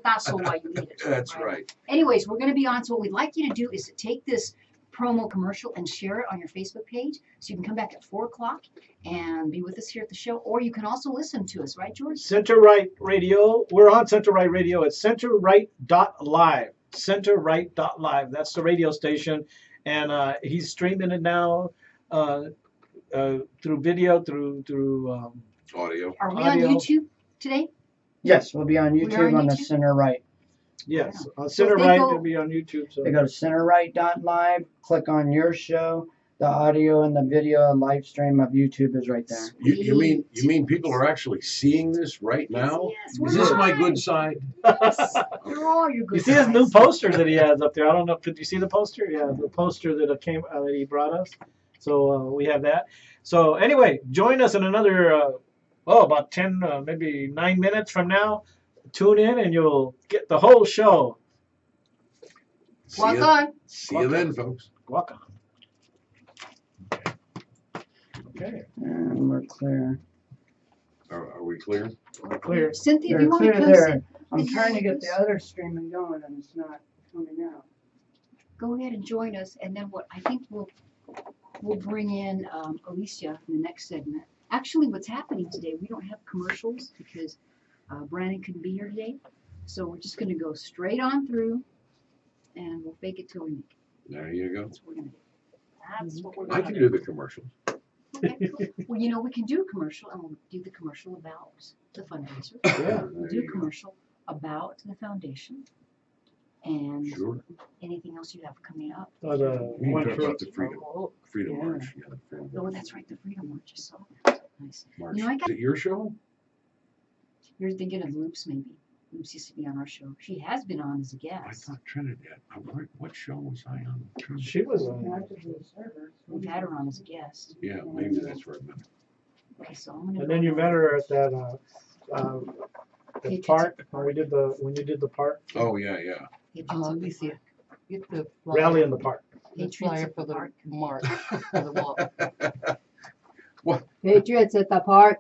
putazo while you eat it. That's right. Anyways, we're going to be on. So what we'd like you to do is to take this promo commercial and share it on your Facebook page, so you can come back at 4 o'clock and be with us here at the show, or you can also listen to us, right, George? Center Right Radio. We're on Center Right Radio. It's centerright.live. Centerright.live. That's the radio station, and he's streaming it now through video, through Audio. Are we audio. on YouTube today? Yes, we'll be on We are YouTube on on the YouTube? Center Right. Yes, on So Center if they Right. go- It'll be on YouTube. So They go to centerright.live, click on your show. The audio and the video and live stream of YouTube is right there. You mean people are actually seeing this right now? Yes, Is this my live. good side? You're all your good you see his sides. new poster that he has up there. I don't know. Did you see the poster? Yeah, the poster that that he brought us. So we have that. So anyway, join us in another about 10, maybe 9 minutes from now. Tune in and you'll get the whole show. Walk on. See you then, folks. Walk on. Okay, And we're clear. Are we clear? we're clear. Cynthia, if They're you want to clear come there. sit, I'm Video trying to get with the us. other streaming going and it's not coming out. go ahead and join us, and then what I think we'll bring in Alicia in the next segment. Actually, what's happening today, we don't have commercials because Brandon couldn't be here today, so we're just going to go straight on through, and we'll fake it till we make it. There you go. That's what we're going to do. That's what we're I going can to do the commercials. Okay, cool. Well, you know, we can do a commercial, and we'll do the commercial about the fundraiser. Yeah. We'll There do a you go. commercial about the foundation, and Sure. anything else you have coming up. So the You one talk for about the Freedom Yeah. March. Yeah, the Freedom Oh, March. that's right, the Freedom March. I saw that. Nice. March. You know, I got- Is it your show? You're thinking of Loops, maybe. Loops used to be on our show. She has been on as a I guest. thought Trinidad. What show was I on? Trinidad? she was We've had her on as a guest. Yeah, maybe that's where I met her. Okay, so I'm gonna. and then you met her at that the Patriots park at the when you did the park Oh, yeah, yeah. Patriots at the Alicia, Park. get the rally in the park. the Patriots flyer at for the the park. march, for the walk. Patriots at the park.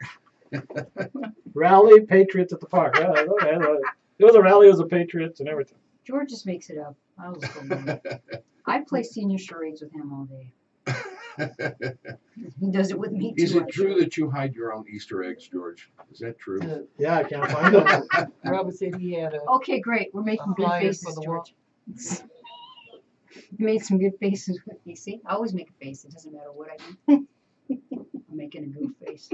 Rally Patriots at the park. Yeah, it was a rally of the Patriots and everything. George just makes it up. I was told I play senior charades with him all day. He does it with me too. Is it I'm true sure. that you hide your own Easter eggs, George? Is that true? Yeah, I can't find it. Robert said he had a Okay, great. We're making A good flyer faces, for the George. You made some good faces with me. See, I always make a face. It doesn't matter what I do. I'm making a goof face.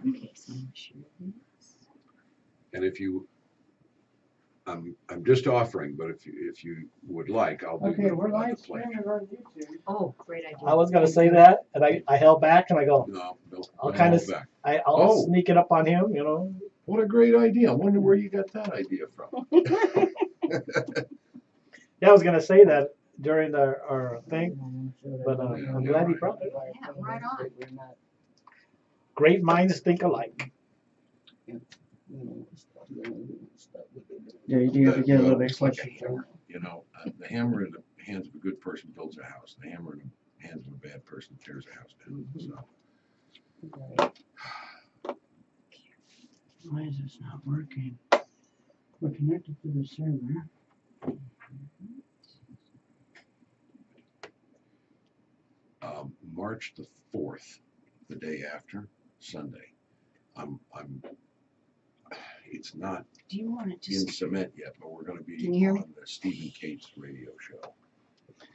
Okay, so I'm gonna share this. And if you, I'm just offering, but if you would like, I'll do Okay, the we're live play. streaming on YouTube. Oh, great idea. I was gonna say that, and I held back, and I go, No, I'll no, kind of, hold back. I'll Oh. sneak it up on him, you know. What a great idea. I wonder where you got that idea from. Yeah, I was gonna say that during our thing. But, I'm glad he brought it. Yeah, right on. Great minds think alike. Yeah, you do have to get a little bit It's like closer. a hammer. You know, the hammer in the hands of a good person builds a house. The hammer in the hands of a bad person tears a house down. So, Why is this not working? We're connected to the server. March the 4th, the day after, Sunday. It's not Do you want to in just? cement yet, but we're going to be Can you hear me? on the Stephen Cates radio show.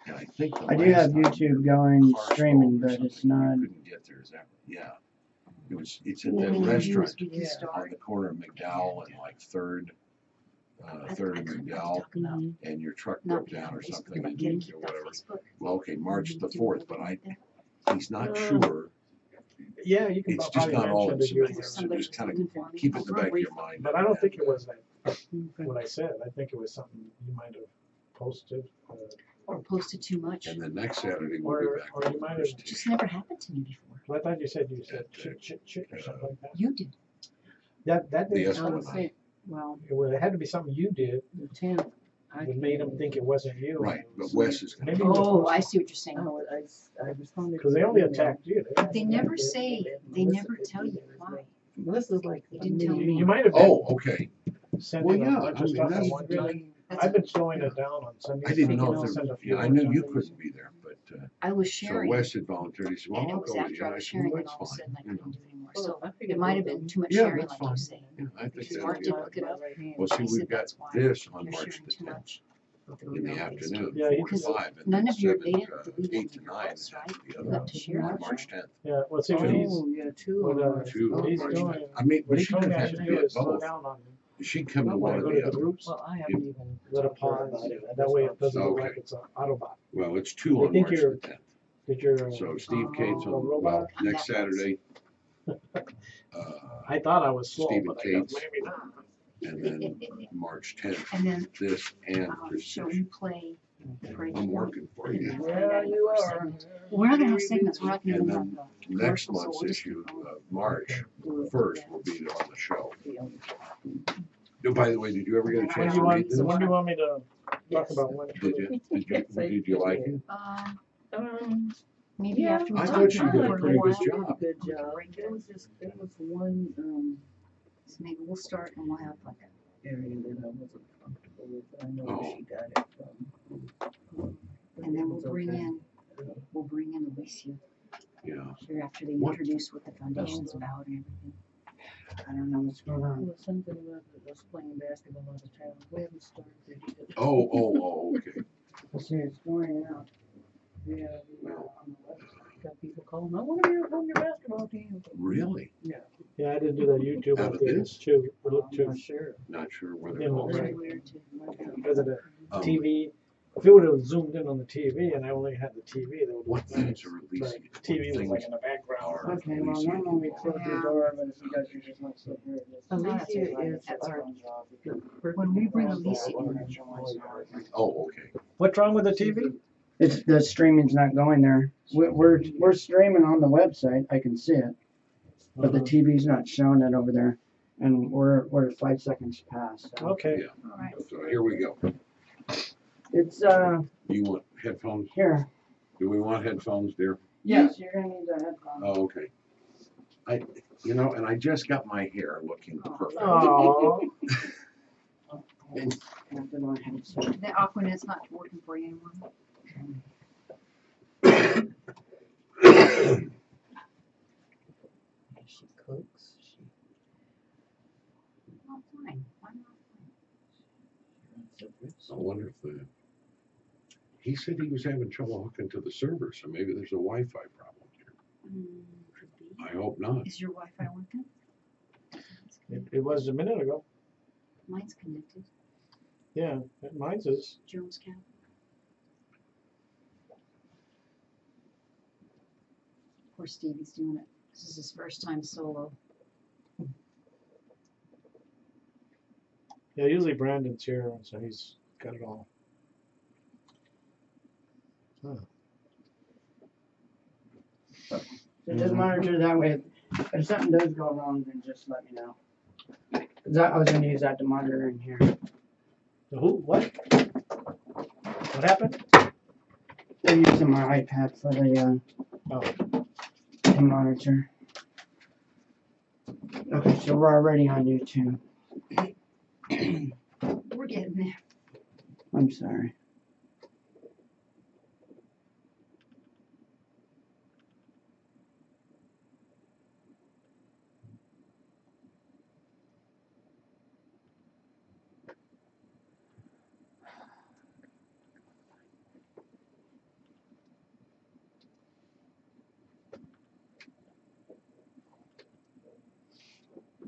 And I think the I do last have time YouTube going, car streaming, stalled or but it's something, not. you couldn't get there. Is that yeah? It's at What that we can do is restaurant we can Yeah. on start. the corner of McDowell and like Third and McDowell, and your truck Not broke be on down or Facebook, something, but and get it, or keep that whatever. Facebook. Well, okay, March the Do 4th, but anything he's not sure. Yeah, you can It's just probably not all mention in that you. cement, so Somebody just kind was looking for of me. keep it in I'll the go back of brief. your mind. But I don't think it was that. What I said, I think it was something you might have posted, Or posted too much. And then next Saturday we'll or be back. or you might have. It just never happened to me before. Well, I thought you said chit or something like that. You did. That The didn't Eskimo sound night. like. Well, It had to be something you did the 10th. that made him think it wasn't you. Right, but Wes is going Maybe to. it was Oh, Wes. I see what you're saying. Oh, I responded. Because they only attacked you. They never say, they never tell you why. Melissa's like, They didn't tell me. You might have been. Oh, okay. sent Well, in a yeah, bunch I of mean, stuff. that's I'm wondering- Really, I've been slowing it down on Sundays. I didn't know I'll if send there, a few yeah, I knew more you times. couldn't be there, but, I was so sharing. Wes had volunteered, he said, well, And I'll it was go with after you. I And I was said, sharing well, and that's all of a sudden I fine, you know. couldn't do it anymore. well, So I it figured might have both of been them. too much Yeah, sharing, that's like you fine. say. Yeah, I think Because that's Mark good. did look it up. Well, see, He we've said got that's why this on you're March sharing the too tenth much. in the afternoon, Yeah, he 4 to just- 5, and None then of your, 7, they didn't delete 8 any to of your 9, posts, right? the You other got to share on them. March 10th. Yeah, well, see, what he's, Oh, yeah, two what, on March. Two what on he's March doing, 10th. I mean, what but he she told doesn't me I have to should do do it is slow both. down on, She'd come to when one I of go the to the others. groups, Well, I haven't even. let a talked to her pause, about it. I that way it doesn't look Okay. like it's an Autobot. Well, it's 2 They on think March you're- the 10th. Did your, So Steve Cates on, robot? well, On next that one. Saturday. I thought I was slow, Stephen but I guess Cates. maybe not. And then March 10th, And then, this and shall precision. we play Pray I'm For? working for you. Yeah, you are. Well, we're not gonna have segments, we're not gonna And even then have Next commercials, so month's we'll just issue keep going. of March 1st will be on the show. Yeah. Oh, by the way, did you ever get a When chance When do to you read want, this? when do you want me to talk Yes. about when? Did you like it? Maybe Yeah, after we I talk thought you about did it a for a pretty while. good job. Good job. It was just, it was one, So maybe we'll start and we'll have like a, area that I wasn't comfortable with. I know Oh. where she got it from. and then we'll It was bring okay. in Alicia Yeah. here after they What? introduce what the foundation's about and everything. I don't know what's going on. Well, something about us playing basketball out of town. We haven't started it yet. Oh, okay. Let's see, it's going out. Yeah, Well. on the website, got people calling, I wanna be on your basketball team. Really? Yeah. Yeah, I didn't do that YouTube Out of update this? too, or look I'm too, not sure. Not sure whether. Yeah, well, it's- Very weird too. because of the Um, TV. If it would have zoomed in on the TV and I only had the TV, that would What have been things are nice. releasing? But TV was What like things in the background. are Okay, well, releasing? normally we close the door, but if you guys are just not so here, it is. Alicia is That's our- one job. When we bring Alicia in, Oh, okay. What's wrong with the TV? It's, the streaming's not going there. We're streaming on the website, I can see it, but the Uh, TV's not showing it over there. And we're 5 seconds past. So. Okay. Yeah. all right. So here we go. It's, You want headphones? here. Do we want headphones, dear? Yes, you're gonna need the headphones. Oh, okay. And I just got my hair looking perfect. Oh, After my headset. The Aquanet's not working for you anymore. She cooks, she Oh, fine. Why not? I wonder if he said he was having trouble hooking to the server, so maybe there's a Wi-Fi problem here. Could be. I hope not. Is your Wi-Fi working? it was a minute ago. Mine's connected. Yeah, mine's is. Joe's cat. Poor Stevie's doing it. This is his first time solo. Yeah, usually Brandon's here, so he's got it all. Huh. So just monitor that way. If something does go wrong, then just let me know. 'Cause I was gonna use that to monitor in here. So who? What? What happened? They're using my iPad for the to monitor. Okay, so we're already on YouTube. We're getting there. I'm sorry.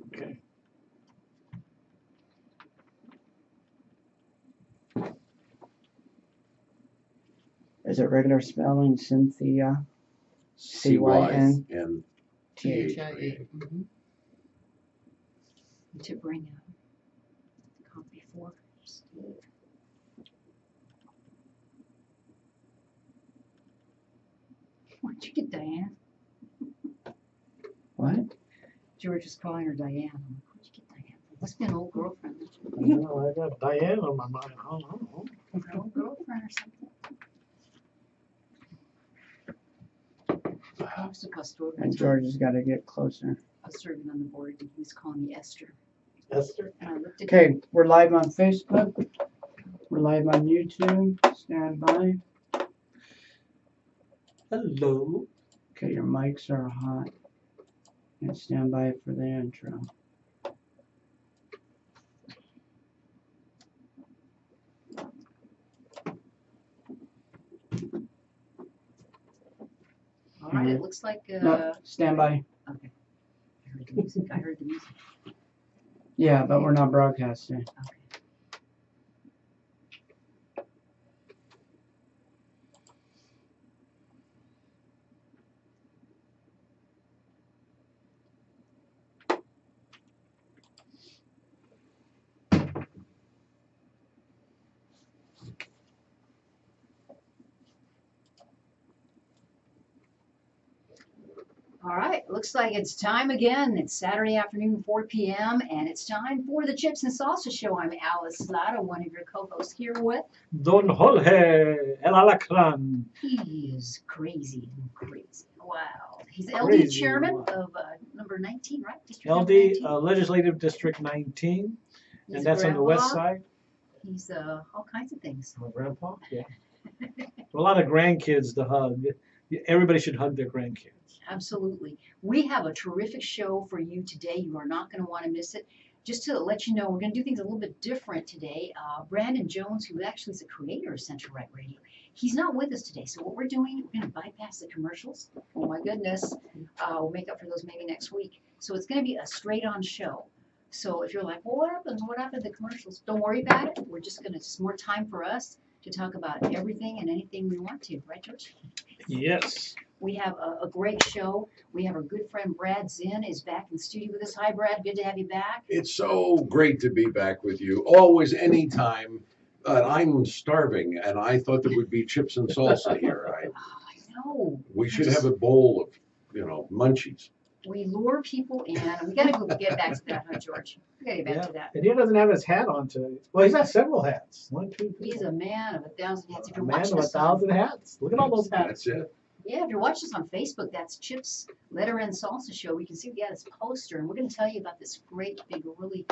Okay. Is it regular spelling? Cynthia? CYN. THIA. To bring a copy for Steve. Where'd you get Diane? What? George is calling her Diane. I'm like, where'd you get Diane? Must be an old girlfriend. I know, I got Diane on my mind. I don't know. An old girlfriend or something. I was supposed to And George has got to get closer. I was serving on the board and he was calling me Esther. Esther. And I looked at Okay, we're live on Facebook. We're live on YouTube. Stand by. Hello. Okay, your mics are hot. And stand by for the intro. all right, it looks like, No, stand by. okay. I heard the music, I heard the music. Yeah, but we're not broadcasting. Okay. All right, looks like it's time again. It's Saturday afternoon, 4 p.m., and it's time for the Chips and Salsa Show. I'm Alice Slaughter, one of your co-hosts here with. Don Jorge El Alacran. He is crazy, crazy. Wow. He's LD Crazy. chairman of number 19, right? District number LD 19. Legislative District 19, He's and that's on the west grandpa. side. He's all kinds of things. My grandpa. Yeah. A lot of grandkids to hug. Everybody should hug their grandkids. Absolutely. We have a terrific show for you today. You are not going to want to miss it. Just to let you know, we're going to do things a little bit different today. Brandon Jones, who actually is the creator of Central Right Radio, he's not with us today. So what we're doing, we're going to bypass the commercials. Oh my goodness. We'll make up for those maybe next week. So it's going to be a straight-on show. So if you're like, well, what happened? What happened to the commercials? Don't worry about it. We're just going to, just more time for us to talk about everything and anything we want to. Right, George? Yes. We have a great show. We have our good friend Brad Zinn is back in the studio with us. Hi, Brad. Good to have you back. It's so great to be back with you. Always, anytime. I'm starving, and I thought there would be chips and salsa here. I know. We should have a bowl of, munchies. We lure people in. We got to go get back to that, huh, George? We got to get back Yeah. to that. And he doesn't have his hat on today. Well, he's got several hats. 1, 2, 3. He's a man of 1,000 hats. If A you're man watching of us on, 1,000 hats. Look at all those hats. That's it. yeah, if you're watching us on Facebook, that's Chips Letter and Salsa Show. We can see we got his poster, and we're going to tell you about this great, big, really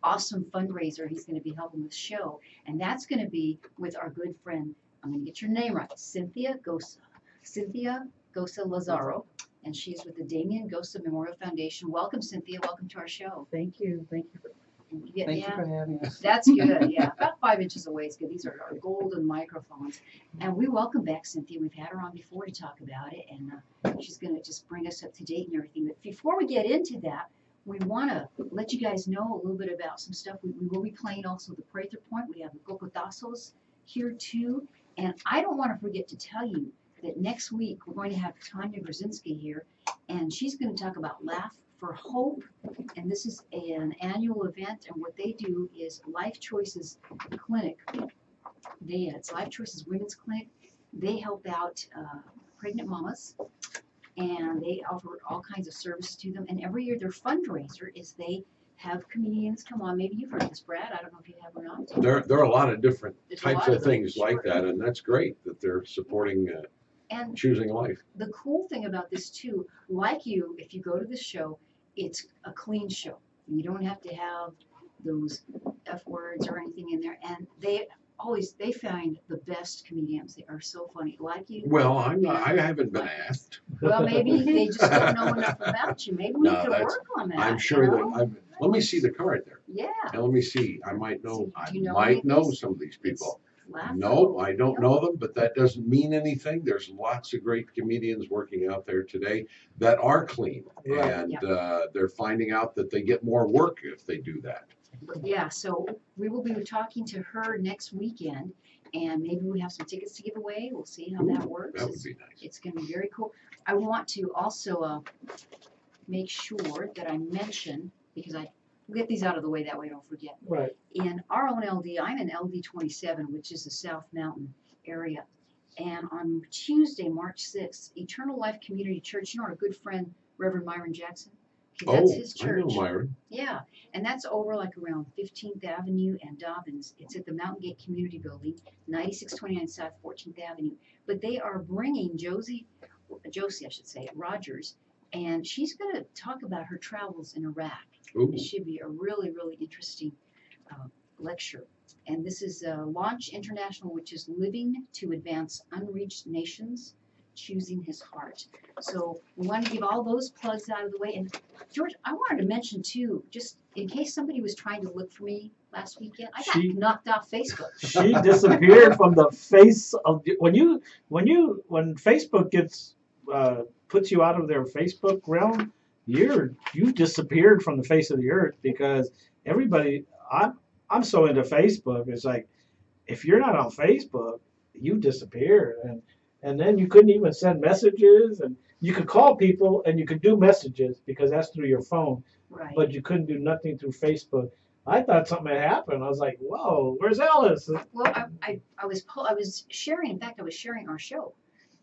awesome fundraiser he's going to be helping with the show, and that's going to be with our good friend. I'm going to get your name right, Cynthia Gosa. Cynthia Gosa Lazaro, and she's with the Damien Gosa Memorial Foundation. Welcome, Cynthia. Welcome to our show. Thank you. Thank you. And you get- Thank yeah. you for having us. That's good, yeah. About 5 inches away is good. These are our golden microphones. And we welcome back Cynthia. We've had her on before to talk about it, and she's going to just bring us up to date and everything. But before we get into that, we want to let you guys know a little bit about some stuff. We will be playing also the Prather Point. We have the Cocotazos here too. And I don't want to forget to tell you that next week we're going to have Tanya Brzezinski here, and she's going to talk about Laugh for Hope. And this is an annual event, and what they do is Life Choices Clinic. It's Life Choices Women's Clinic. They help out pregnant mamas, and they offer all kinds of services to them. And every year their fundraiser is they have comedians come on. Maybe you've heard this, Brad. I don't know if you have or not. There are a lot of different There's a types lot of of them, things like sure. that, and that's great that they're supporting And choosing life. the cool thing about this too, like you, if you go to the show, it's a clean show. You don't have to have those F words or anything in there. And they find the best comedians. They are so funny. Like you. Well, I haven't been asked. Well, maybe they just don't know enough about you. Maybe we No, need to that's- work on that. I'm sure you know? that let me see the card there. Yeah. Now, let me see. I might know. Do I you know any might of know these? some of these people. Laugh No, out. I don't know them, but that doesn't mean anything. There's lots of great comedians working out there today that are clean, Right. and they're finding out that they get more work if they do that. Yeah, so we will be talking to her next weekend, and maybe we have some tickets to give away. We'll see how that works. That would be nice. It's going to be very cool. I want to also make sure that I mention, because I get these out of the way, that way I don't forget. Right. In our own LD, I'm in LD 27, which is the South Mountain area. And on Tuesday, March 6th, Eternal Life Community Church, you know our good friend, Reverend Myron Jackson? Okay, that's his I know church. Myron. Yeah, and that's over like around 15th Avenue and Dobbins. It's at the Mountain Gate Community Building, 9629 South 14th Avenue. But they are bringing Josie, I should say, Rogers, and she's going to talk about her travels in Iraq. Ooh, It should be a really, really interesting lecture. And this is Launch International, which is Living to Advance Unreached Nations, Choosing His Heart. So we want to give all those plugs out of the way. And George, I wanted to mention too, just in case somebody was trying to look for me last weekend, I got She- knocked off Facebook. She disappeared from the face of when Facebook gets puts you out of their Facebook realm, you disappeared from the face of the earth because everybody. I'm so into Facebook. It's like if you're not on Facebook, you disappear, and then you couldn't even send messages, and you could call people and you could do messages because that's through your phone, Right. but you couldn't do nothing through Facebook. I thought something had happened. I was like, "Whoa, where's Ellis?" Well, I was sharing. In fact, I was sharing our show,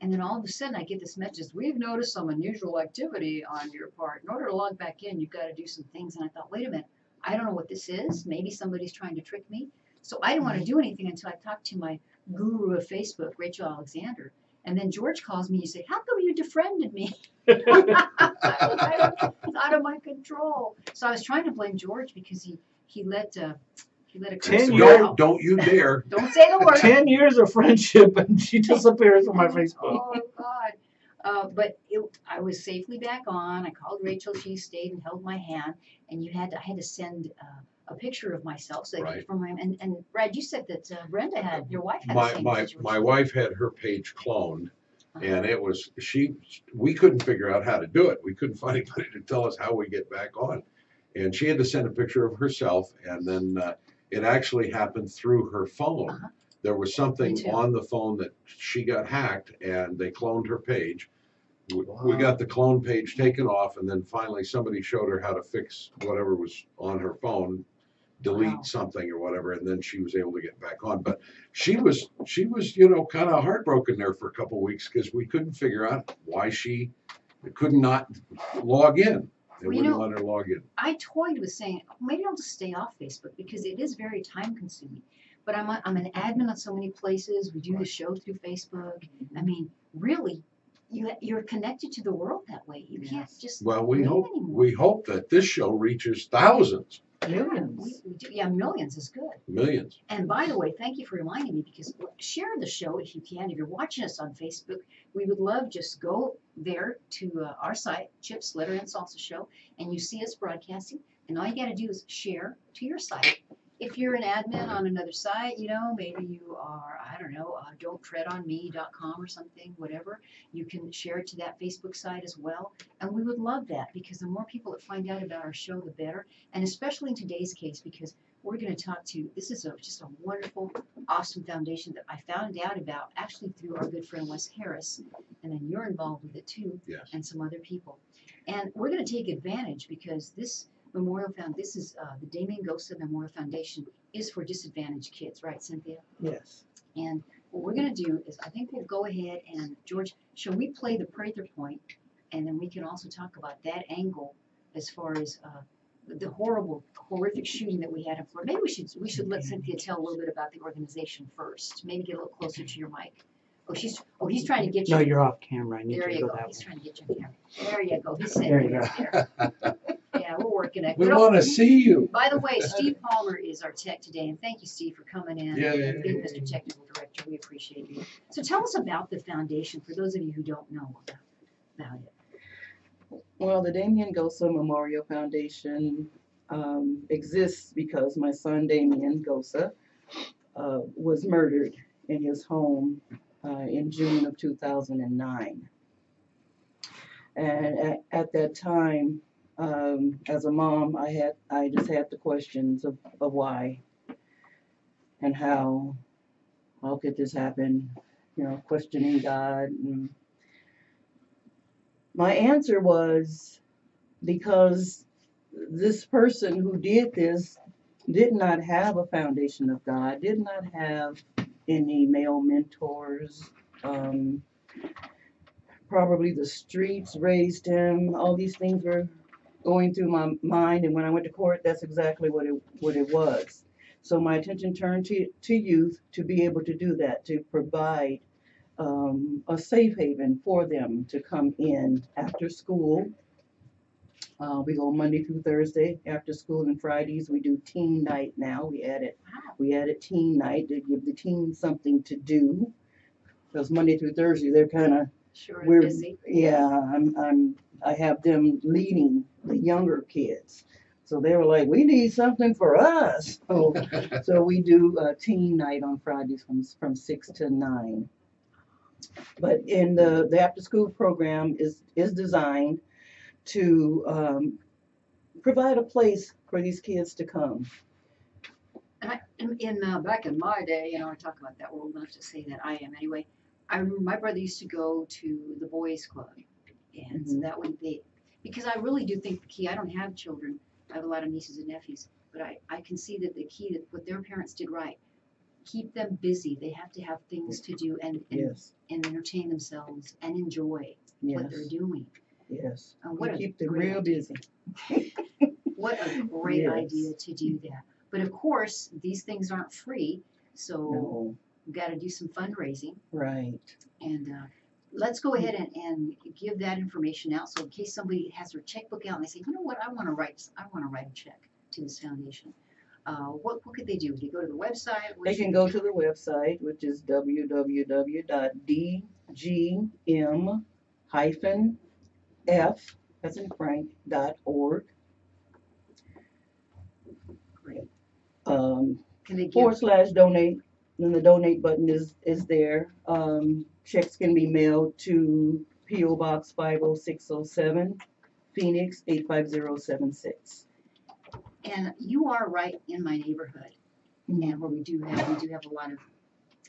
and then all of a sudden I get this message: "We've noticed some unusual activity on your part. In order to log back in, you've got to do some things." And I thought, wait a minute, I don't know what this is. Maybe somebody's trying to trick me. So I didn't want to do anything until I talked to my guru of Facebook, Rachel Alexander. And then George calls me and says, "How come you defriended me?" I was out of my control. So I was trying to blame George because he let a 10 cursor years- out. don't you dare. Don't say the word. 10 years of friendship and she disappears from my Facebook. Oh God! But I was safely back on. I called Rachel. She stayed and held my hand. And I had to send a picture of myself so Right. from my and Brad, you said that Brenda had your wife had the My same my situation. my wife had her page cloned, Uh-huh. and it was we couldn't figure out how to do it. We couldn't find anybody to tell us how we get back on, and she had to send a picture of herself, and then it actually happened through her phone. Uh-huh. There was something Me too. on the phone that she got hacked, and they cloned her page. We Wow. got the clone page taken off, and then finally somebody showed her how to fix whatever was on her phone, delete Wow. something or whatever, and then she was able to get back on. But she was kind of heartbroken there for a couple of weeks because we couldn't figure out why she could not log in. They Well, you wouldn't know, let her log in. I toyed with saying maybe I'll just stay off Facebook because it is very time consuming. But I'm an admin on so many places. We do the show through Facebook. I mean, really, you're connected to the world that way. You can't just Well, we leave hope anymore. that this show reaches thousands, Millions. We do, millions is good. millions. And by the way, thank you for reminding me because share the show if you can. If you're watching us on Facebook, we would love just go there to our site, Chips, Letter, and Salsa Show, and you see us broadcasting. And all you got to do is share to your site. If you're an admin on another site, maybe you are, I don't know, don'ttreadonme.com or something, whatever, you can share it to that Facebook site as well. And we would love that because the more people that find out about our show, the better. And especially in today's case, because we're going to talk to, this is just a wonderful, awesome foundation that I found out about actually through our good friend Wes Harris. And then you're involved with it too, Yes. and some other people. And we're going to take advantage because this Memorial Found, this is the Damien Gosa Memorial Foundation is for disadvantaged kids, right, Cynthia? Yes. And what we're going to do is I think we'll go ahead and, George, shall we play the Prather Point? And then we can also talk about that angle as far as the horrific shooting that we had in Florida. Maybe we should let Cynthia tell a little bit about the organization first. Maybe get a little closer to your mic. He's trying to get you. No, you're off camera. I need There you to you go go. that He's way. trying to get you on camera. There you go. He's saying There you yes there. Yeah, we're working it. We want to see you. By the way, Steve Palmer is our tech today, and thank you, Steve, for coming in and being Mr. Technical Director. We appreciate you. So tell us about the foundation for those of you who don't know about it. Well, the Damien Gosa Memorial Foundation exists because my son Damien Gosa was murdered in his home in June of 2009. And at that time, as a mom, I just had the questions of why and how could this happen, questioning God. And my answer was because this person who did this did not have a foundation of God, did not have any male mentors. Probably the streets raised him. All these things were going through my mind, and when I went to court, that's exactly what it was. So my attention turned to youth to be able to do that, to provide a safe haven for them to come in after school We go Monday through Thursday after school, and Fridays we do teen night now. We added teen night to give the teens something to do. Because Monday through Thursday they're kind of Sure, we're busy. yeah. I have them leading the younger kids. So they were like, we need something for us. So we do teen night on Fridays from 6 to 9. But in the after school program is designed to provide a place for these kids to come. And back in my day, I talk about that. We're old enough to say that. I am anyway. I remember my brother used to go to the boys' club, and so that way because I really do think the key. I don't have children. I have a lot of nieces and nephews, but I can see that the key that what their parents did right. Keep them busy. They have to have things to do and Yes, entertain themselves and enjoy what yes, they're doing. yes. What We a keep them great real idea. busy. What a great Yes. idea to do that. But of course, these things aren't free, so No, we've got to do some fundraising. right. And let's go ahead and give that information out. So in case somebody has their checkbook out and they say, you know what, I want to write a check to this foundation. What could they do? They go to the website. They can go to the website, which is www.dgm-f, as in Frank.org. Great. Um, Can they give? /donate, and the donate button is there. Checks can be mailed to P.O. Box 50607, Phoenix 85076. And you are right in my neighborhood, and where we do have a lot of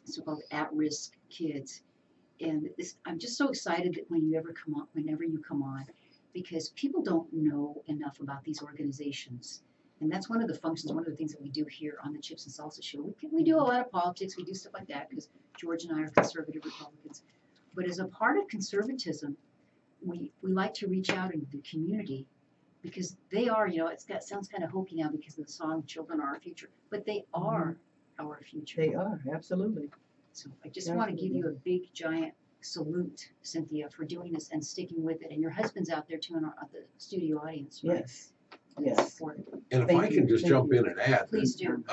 so-called at-risk kids. And I'm just so excited that whenever you come on, because people don't know enough about these organizations. And that's one of the functions, one of the things that we do here on the Chips and Salsa show. We do a lot of politics, we do stuff like that, because George and I are conservative Republicans. But as a part of conservatism, we like to reach out into the community, because they are, sounds kind of hokey now because of the song "Children Are Our Future," but they are our future. They are, absolutely. So I just want to give you a big, giant salute, Cynthia, for doing this and sticking with it. And your husband's out there too in the studio audience, right? Yes, yes. Support. And if Thank I can you, just thank jump you. in and add, Please do.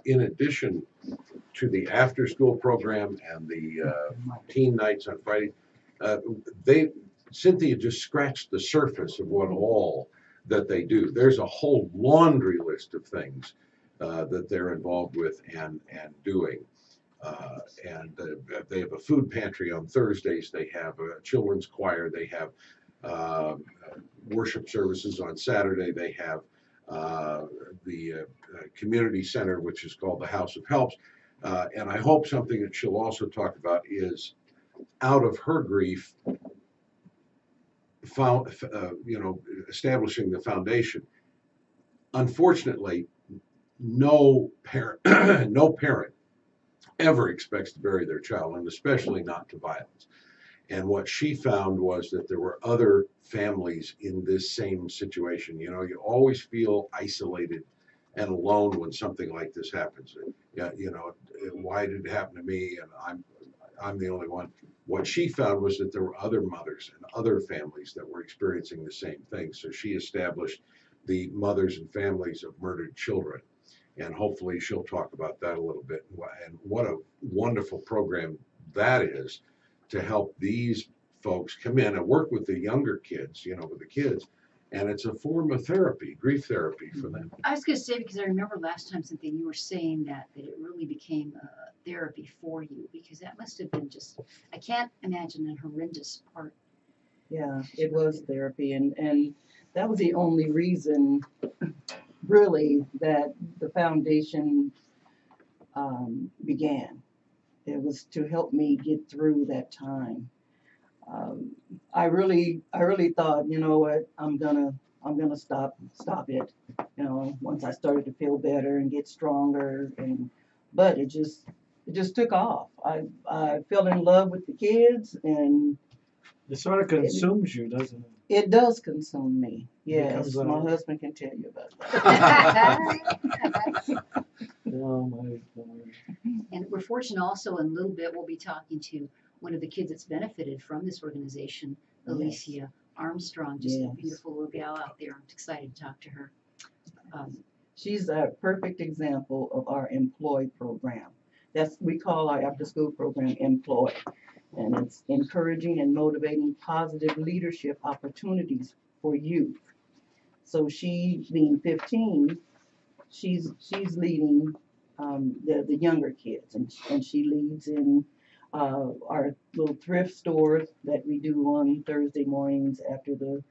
in addition to the after-school program and the teen nights on Friday, Cynthia just scratched the surface of what all that they do. There's a whole laundry list of things that they're involved with and doing. They have a food pantry on Thursdays. They have a children's choir. They have worship services on Saturday. They have the community center, which is called the House of Helps. And I hope something that she'll also talk about is out of her grief, establishing the foundation. Unfortunately, no parent ever expects to bury their child, and especially not to violence. And what she found was that there were other families in this same situation. You always feel isolated and alone when something like this happens. Why did it happen to me? And I'm the only one. What she found was that there were other mothers and other families that were experiencing the same thing. So she established the Mothers and Families of Murdered Children. And hopefully she'll talk about that a little bit. And what a wonderful program that is to help these folks come in and work with the younger kids, with the kids. And it's a form of therapy, grief therapy for them. I was going to say, because I remember last time, Cynthia, you were saying that it really became therapy for you, because that must have been I can't imagine a horrendous part. Yeah, it was therapy, and that was the only reason, really, that the foundation began. It was to help me get through that time. I really thought, you know what, I'm gonna stop it. Once I started to feel better and get stronger, but it just took off. I fell in love with the kids, and It sort of consumes you, doesn't it? it does consume me. Yes, becomes my a- husband can tell you about that. Oh my God. And we're fortunate also, in a little bit, we'll be talking to one of the kids that's benefited from this organization, Alicia, Armstrong, just a Yes. beautiful little gal out there. I'm excited to talk to her. She's a perfect example of our employ program. We call our after school program employ. And it's encouraging and motivating positive leadership opportunities for youth. So she being 15, she's leading the younger kids, and she leads in our little thrift stores that we do on Thursday mornings after the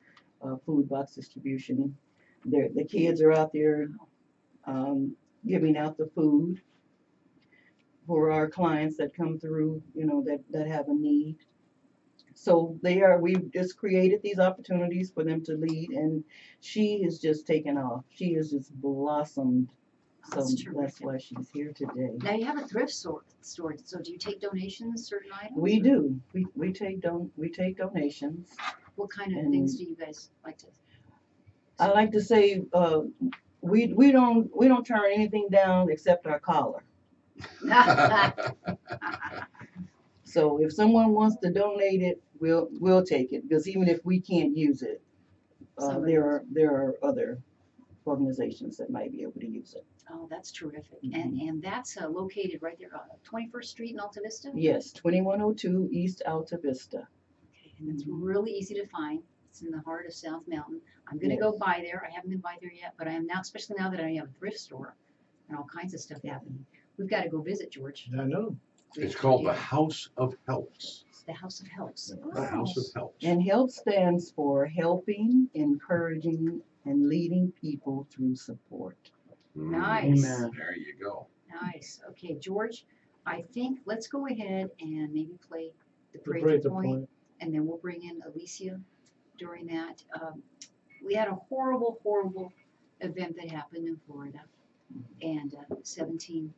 food box distribution. The kids are out there giving out the food for our clients that come through, that have a need. So we've just created these opportunities for them to lead, and she has just taken off. She has just blossomed. So That's that's why she's here today. Now you have a thrift store, so do you take donations, certain items? We or do. We take donations. What kind of And- things do you guys like to? I like to say we don't turn anything down except our collar. So if someone wants to donate it, we'll take it, because even if we can't use it, Somebody there are other organizations that might be able to use it. Oh, that's terrific. Mhm. And that's located right there, 21st Street in Alta Vista? Yes, 2102 East Alta Vista. Okay, and it's Mhm. really easy to find. It's in the heart of South Mountain. I'm gonna Yes. go by there. I haven't been by there yet, but I am now, especially now that I have a thrift store and all kinds of stuff happening. We've got to go visit, George. I know. It's called the House of Helps. It's the House of Helps. The House of Helps. And HELP stands for helping, encouraging, and leading people through support. Nice. Amen. There you go. Nice. Okay, George, I think let's go ahead and maybe play the The Pray Pray to to Point, Point. and then we'll bring in Alicia during that. We had a horrible, horrible event that happened in Florida, and 17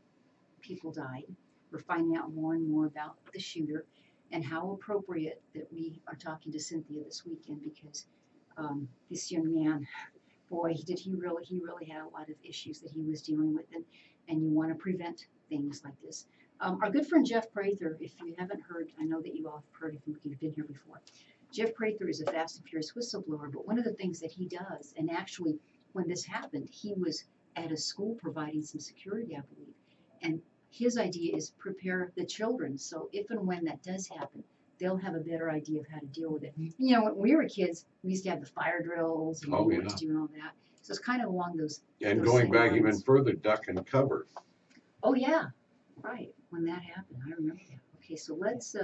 people died. We're finding out more and more about the shooter, and how appropriate that we are talking to Cynthia this weekend, because this young man, boy, he really had a lot of issues that he was dealing with, and you want to prevent things like this. Our good friend Jeff Prather, if you haven't heard, I know that you all have heard if you've been here before. Jeff Prather is a Fast and Furious whistleblower, but one of the things that he does, and actually when this happened, he was at a school providing some security, I believe, and his idea is prepare the children, so if and when that does happen, they'll have a better idea of how to deal with it. You know, when we were kids, we used to have the fire drills and Oh, we were yeah. doing all that. So it's kind of along those. And those going same back even lines. further, duck and cover. Oh yeah, right. When that happened, I remember that. Okay, so let's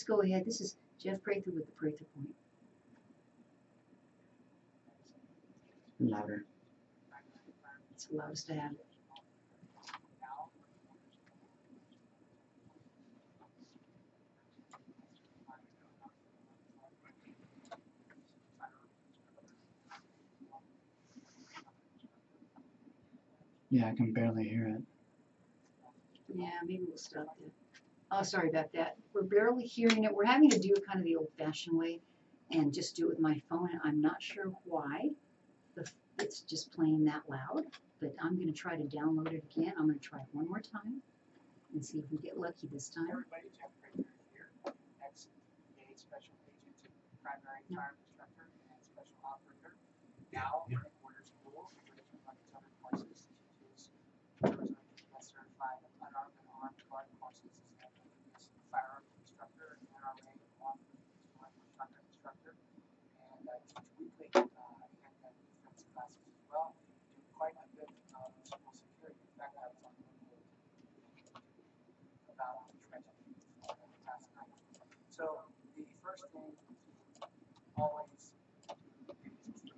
go ahead. This is Jeff Prather with the Prather Point. Louder. It's allowed us to have it. Yeah, I can barely hear it. Yeah, maybe we'll stop there. Oh, sorry about that. We're barely hearing it. We're having to do it kind of the old-fashioned way and just do it with my phone. I'm not sure why it's just playing that loud, but I'm going to try to download it again. I'm going to try it one more time and see if we get lucky this time. Everybody, Jeff Prather here, ex-VA special agent, primary fire instructor, and special operator. Now, in order school, on his other courses, teaches Arizona DPS certified unarmed and armed guard courses, is a firearms instructor, and NRA law enforcement instructor, and teach weekly handgun defense classes as well. Do quite a bit of school security. In fact, I was on the about tragedy last night. So the first thing to always do is to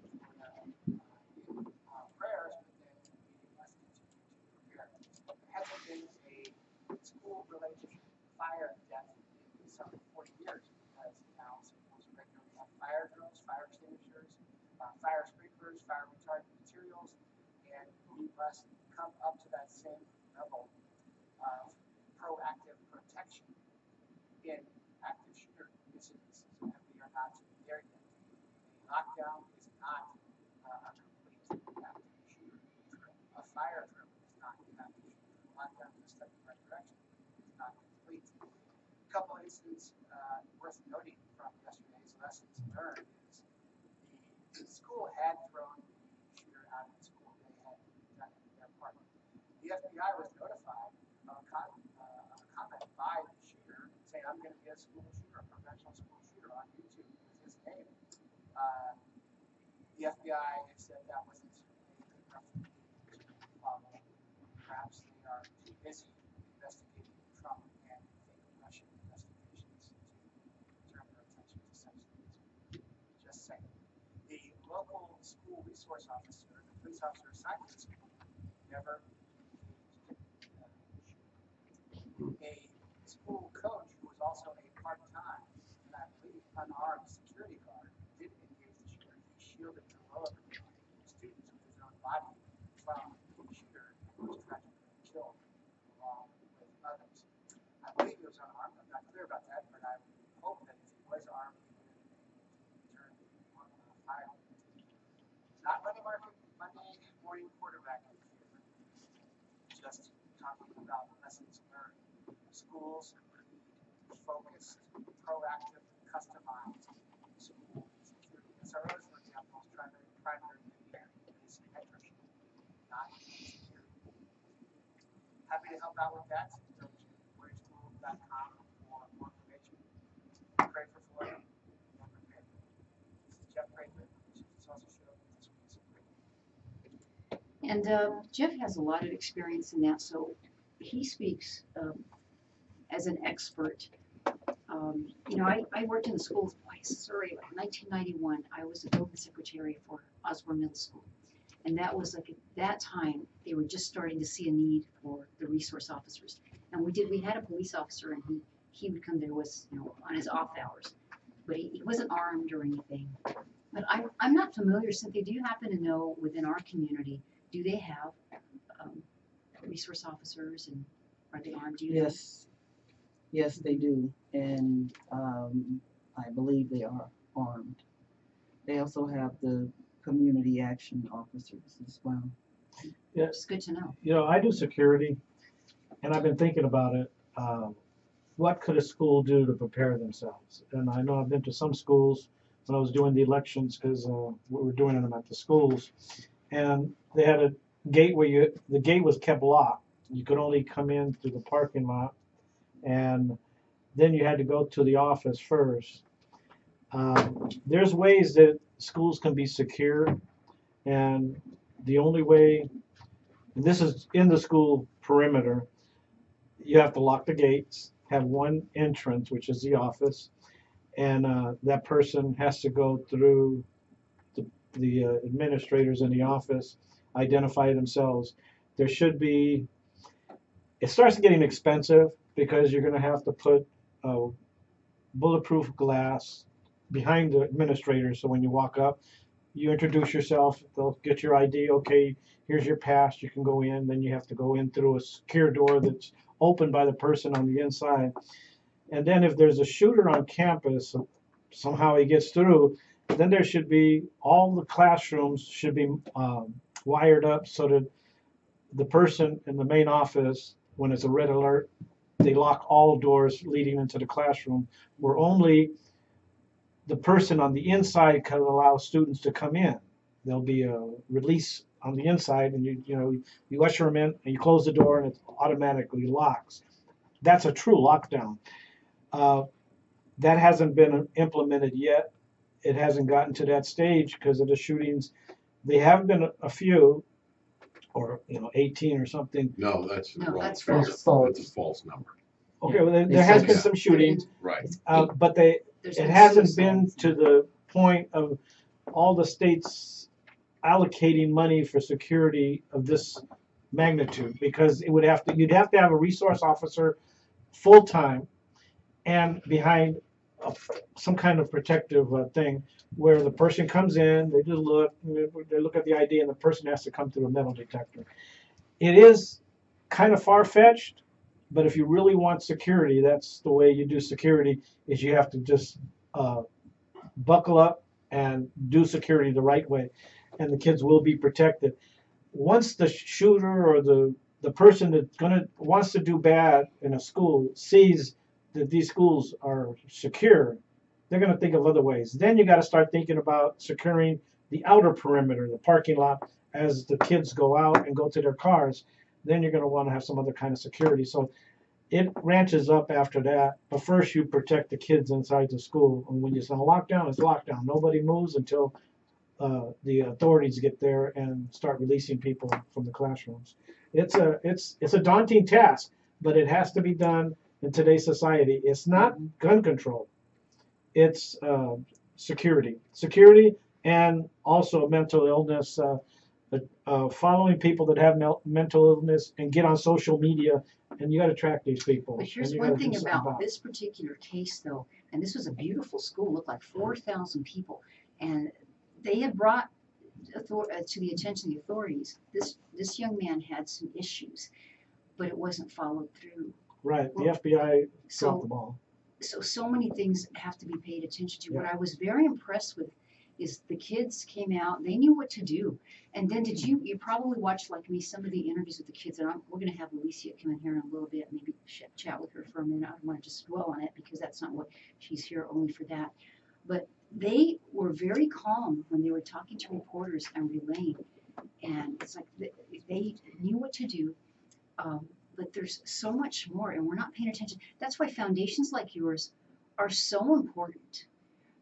prayers, but then we must continue to prepare. There hasn't been a school-related fire death in some 40 years, because now schools regularly have fire drills, fire extinguishers, fire sprinklers, fire retardant materials, and we must come up to that same level of proactive protection in active shooter incidents, and we are not there yet. The lockdown is not a complete active shooter drill. A fire drill is not an active shooter. A lockdown is a step in the right direction. It's not complete. A couple incidents worth noting from yesterday's lessons learned is the school had thrown the shooter out of the school. They had done their part. The FBI was notified of a comment by the shooter saying, I'm going to be a school shooter, a professional school shooter on YouTube with his name. The FBI had said that wasn't a good enough thing to follow. Perhaps they are too busy investigating Trump and fake Russian investigations to turn their attention to such things. Just saying. The local school resource officer, the police officer assigned to the school, never a school coach who was also a part-time and I believe unarmed security guard did engage the shooter. He shielded heroically students with his own body from the shooter who was tragically killed along with others. I believe he was unarmed. I'm not clear about that, but I hope that if he was armed, he would have turned on fire. Not Monday morning quarterbacking here. Just talking about lessons learned. Schools need focused, proactive, customized school security. SROs, for example, is primary is mentorship, not security. Happy to help out with that. Go to bridgeschool.com for more information. Pray for Florida. And prepare. This is Jeff Craigman. This is the Salsa Show. This week's Craigman. And Jeff has a lot of experience in that, so he speaks as an expert. I worked in the schools twice. Sorry, 1991, I was a building secretary for Osborne Middle School. And that was like at that time, they were just starting to see a need for the resource officers. And we had a police officer and he would come there with, on his off hours, but he wasn't armed or anything. But I'm not familiar, Cynthia, do you happen to know within our community, do they have resource officers and are they armed? Do you know? Yes. Yes, they do. And I believe they are armed. They also have the community action officers as well. Yeah, It's good to know. I do security, and I've been thinking about it. What could a school do to prepare themselves? And I know I've been to some schools when I was doing the elections because we were doing them at the schools, and they had a gate where the gate was kept locked. You could only come in through the parking lot, and then you had to go to the office first. There's ways that schools can be secure, and the only way, and this is in the school perimeter, you have to lock the gates, have one entrance, which is the office, and that person has to go through the administrators in the office, identify themselves. There should be, it starts getting expensive because you're going to have to put bulletproof glass behind the administrator, so when you walk up, you introduce yourself, they'll get your ID, okay, here's your pass, you can go in, then you have to go in through a secure door that's opened by the person on the inside. And then if there's a shooter on campus, somehow he gets through, then there should be, all the classrooms should be wired up so that the person in the main office, when it's a red alert, they lock all doors leading into the classroom, where only the person on the inside can allow students to come in. There'll be a release on the inside, and you usher them in, and you close the door, and it automatically locks. That's a true lockdown. That hasn't been implemented yet. It hasn't gotten to that stage because of the shootings. There have been a few, or 18 or something. No, that's No, wrong. that's That's false. a false number. Okay, well, there It's has like- been some shootings, Right. but There's it been hasn't been suicides. to the point of all the states allocating money for security of this magnitude, because you'd have to have a resource officer full time and behind some kind of protective thing where the person comes in, they just look at the ID, and the person has to come through a metal detector. It is kind of far-fetched, but if you really want security, that's the way you do security, is you have to just buckle up and do security the right way, and the kids will be protected. Once the shooter or the person that wants to do bad in a school sees that these schools are secure, they're going to think of other ways. Then you got to start thinking about securing the outer perimeter, the parking lot, as the kids go out and go to their cars. Then you're going to want to have some other kind of security. So it ranches up after that. But first, you protect the kids inside the school. And when it's on lockdown, it's lockdown. Nobody moves until the authorities get there and start releasing people from the classrooms. It's a daunting task, but it has to be done in today's society. It's not gun control. It's security, and also mental illness. Following people that have mental illness and get on social media, and you got to track these people. But here's and you one gotta do thing something about it. this particular case, though, and this was a beautiful school, looked like 4,000 people, and they had brought to the attention of the authorities, this young man had some issues, but it wasn't followed through. Right, the FBI So- dropped the ball. So many things have to be paid attention to. What Yeah. I was very impressed with is the kids came out, they knew what to do. And then you probably watched, like me, some of the interviews with the kids, and we're going to have Lucia come in here in a little bit, maybe chat with her for a minute. I don't want to just dwell on it because that's not what she's here only for that. But they were very calm when they were talking to reporters and relaying. And it's like they knew what to do. But there's so much more, and we're not paying attention. That's why foundations like yours are so important,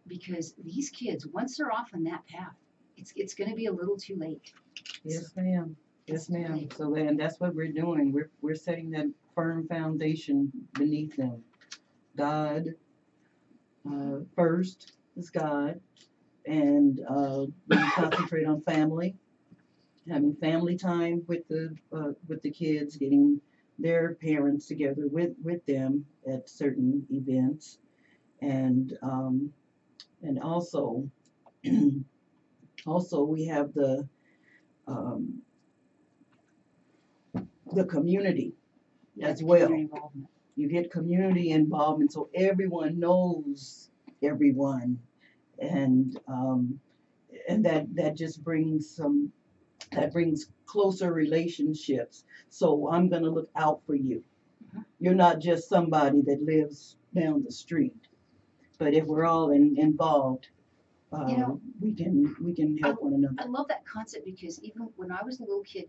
because these kids, once they're off on that path, it's going to be a little too late. Yes, ma'am. Yes, That's too ma'am. late. So, and that's what we're doing. We're setting that firm foundation beneath them. God, first is God, and we concentrate on family, having family time with the kids, getting their parents together with them at certain events, and also we have the community as well. Community involvement. You get community involvement, so everyone knows everyone, and that just brings closer relationships. So I'm gonna look out for you. You're not just somebody that lives down the street, but if we're all involved, we can help one another. I love that concept, because even when I was a little kid,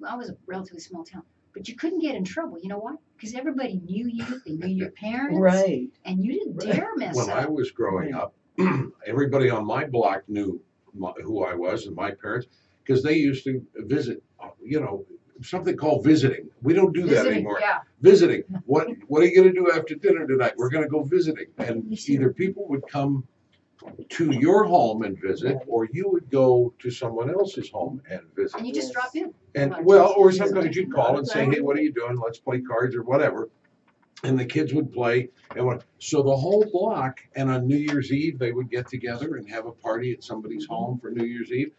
I was a relatively small town, but you couldn't get in trouble. You know why? Because everybody knew you, they knew your parents, Right. and you didn't dare mess When I up. was growing up, everybody on my block knew who I was and my parents, because they used to visit, something called visiting. We don't do that Visiting, anymore. yeah. Visiting. What are you going to do after dinner tonight? We're going to go visiting. And You see- either people would come to your home and visit, or you would go to someone else's home and visit. And you just drop in. And Like, well, or just- sometimes you'd call and say, hey, what are you doing? Let's play cards or whatever. And the kids would play. So the whole block, and on New Year's Eve, they would get together and have a party at somebody's home for New Year's Eve.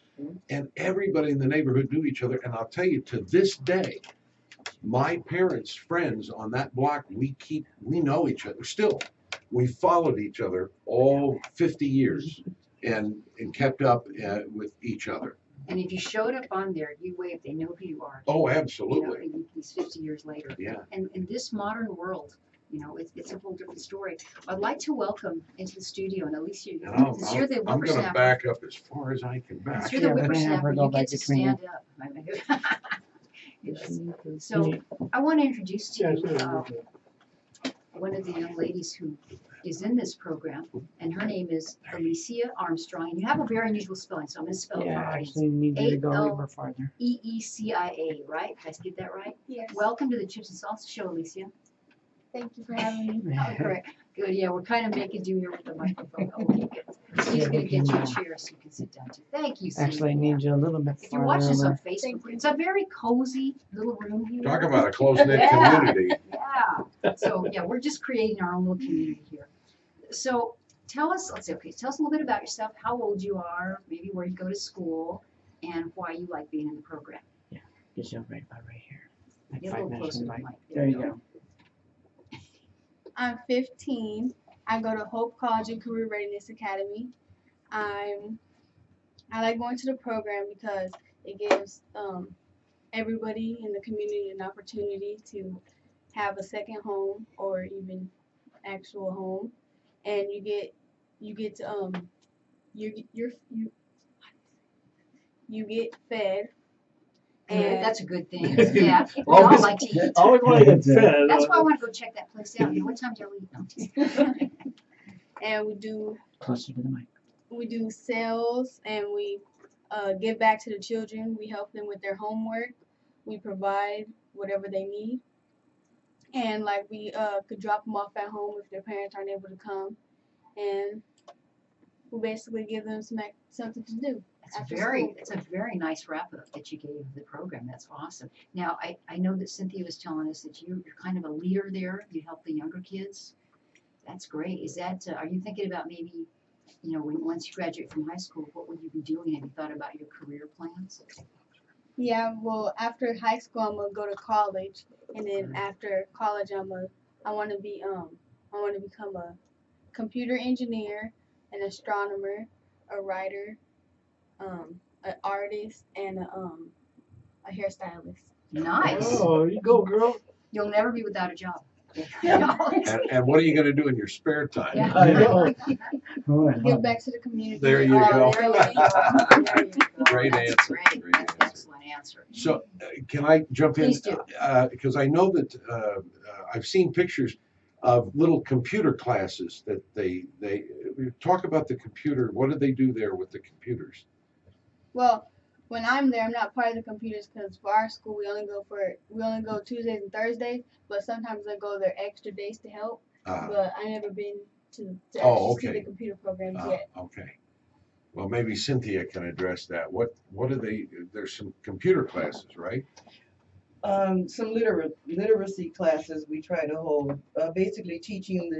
And everybody in the neighborhood knew each other. And I'll tell you, to this day, my parents' friends on that block, we know each other still. We followed each other all 50 years and kept up with each other. And if you showed up on there, you waved, they know who you are. Oh, You know, absolutely. these 50 years later. Yeah. And in this modern world, it's a whole different story. I'd like to welcome into the studio, and Alicia, And since you're the I'm going to whippersnapper. back up as far as I can back. Since you're the Yeah, we're gonna have her whippersnapper, go you back get to between you. stand up. Yes. So I want to introduce to Yeah, you sure. one of the young ladies who is in this program, and her name is Lucia Armstrong. And you have a very unusual spelling, so I'm going to spell it Yeah, for I our audience. actually need you to go a A-L- little bit farther. EECIA, right? Did I get that right? Yes. Welcome to the Chips and Salsa Show, Alicia. Thank you for having me. Oh, great. Good. Yeah, we're kind of making do here with the microphone. Okay, good. She's going to get you a chair so you can sit down too. Thank you, Cindy. Actually, I need you a little bit If you're watching farther this on over. Facebook, Thank you. it's a very cozy little room here. Talk about a close-knit Yeah. community. Yeah. So, yeah, we're just creating our own little community here. So, tell us a little bit about yourself, how old you are, maybe where you go to school, and why you like being in the program. Get you right about right here. Like Get a 5 little minutes closer to the right. mic. There you go. I'm 15. I go to Hope College and Career Readiness Academy. I like going to the program because it gives everybody in the community an opportunity to have a second home or even actual home, and you get you get to you get fed, Good, and that's a good thing. Yeah, we all Always- like to eat. Always want to get fed. That's why I want to go check that place out. You know, what time do you eat? No, I'm just kidding. and we do Closer to the mic. sales, and we give back to the children. We help them with their homework. We provide whatever they need, and like we could drop them off at home if their parents aren't able to come, and we basically give them something to do. After school. It's a very nice wrap up that you gave of the program. That's awesome. Now, I know that Cynthia was telling us that you're kind of a leader there. You help the younger kids. That's great. Is that, are you thinking about maybe, you know, once you graduate from high school, what would you be doing? Have you thought about your career plans? Yeah, well, after high school, I'm gonna go to college, and then after college, I want to become a computer engineer, an astronomer, a writer, an artist, and a hairstylist. Nice. Oh, you go, girl. You'll never be without a job. And what are you going to do in your spare time? Yeah. I know. Oh, I Give love back to the community. There you go. There you go. There you go. Great That's answer. great. Great That's an answer. excellent answer. So, can I jump in? Please do. Because I know that I've seen pictures of little computer classes that they talk about the computer. What do they do there with the computers? Well, when I'm there, I'm not part of the computers because for our school we only go Tuesdays and Thursdays. But sometimes I go there extra days to help. Uh, But I never been to Oh, actually see okay. the computer programs yet. Okay. Well, maybe Cynthia can address that. What do they? There's some computer classes, right? Some literacy classes we try to hold, basically teaching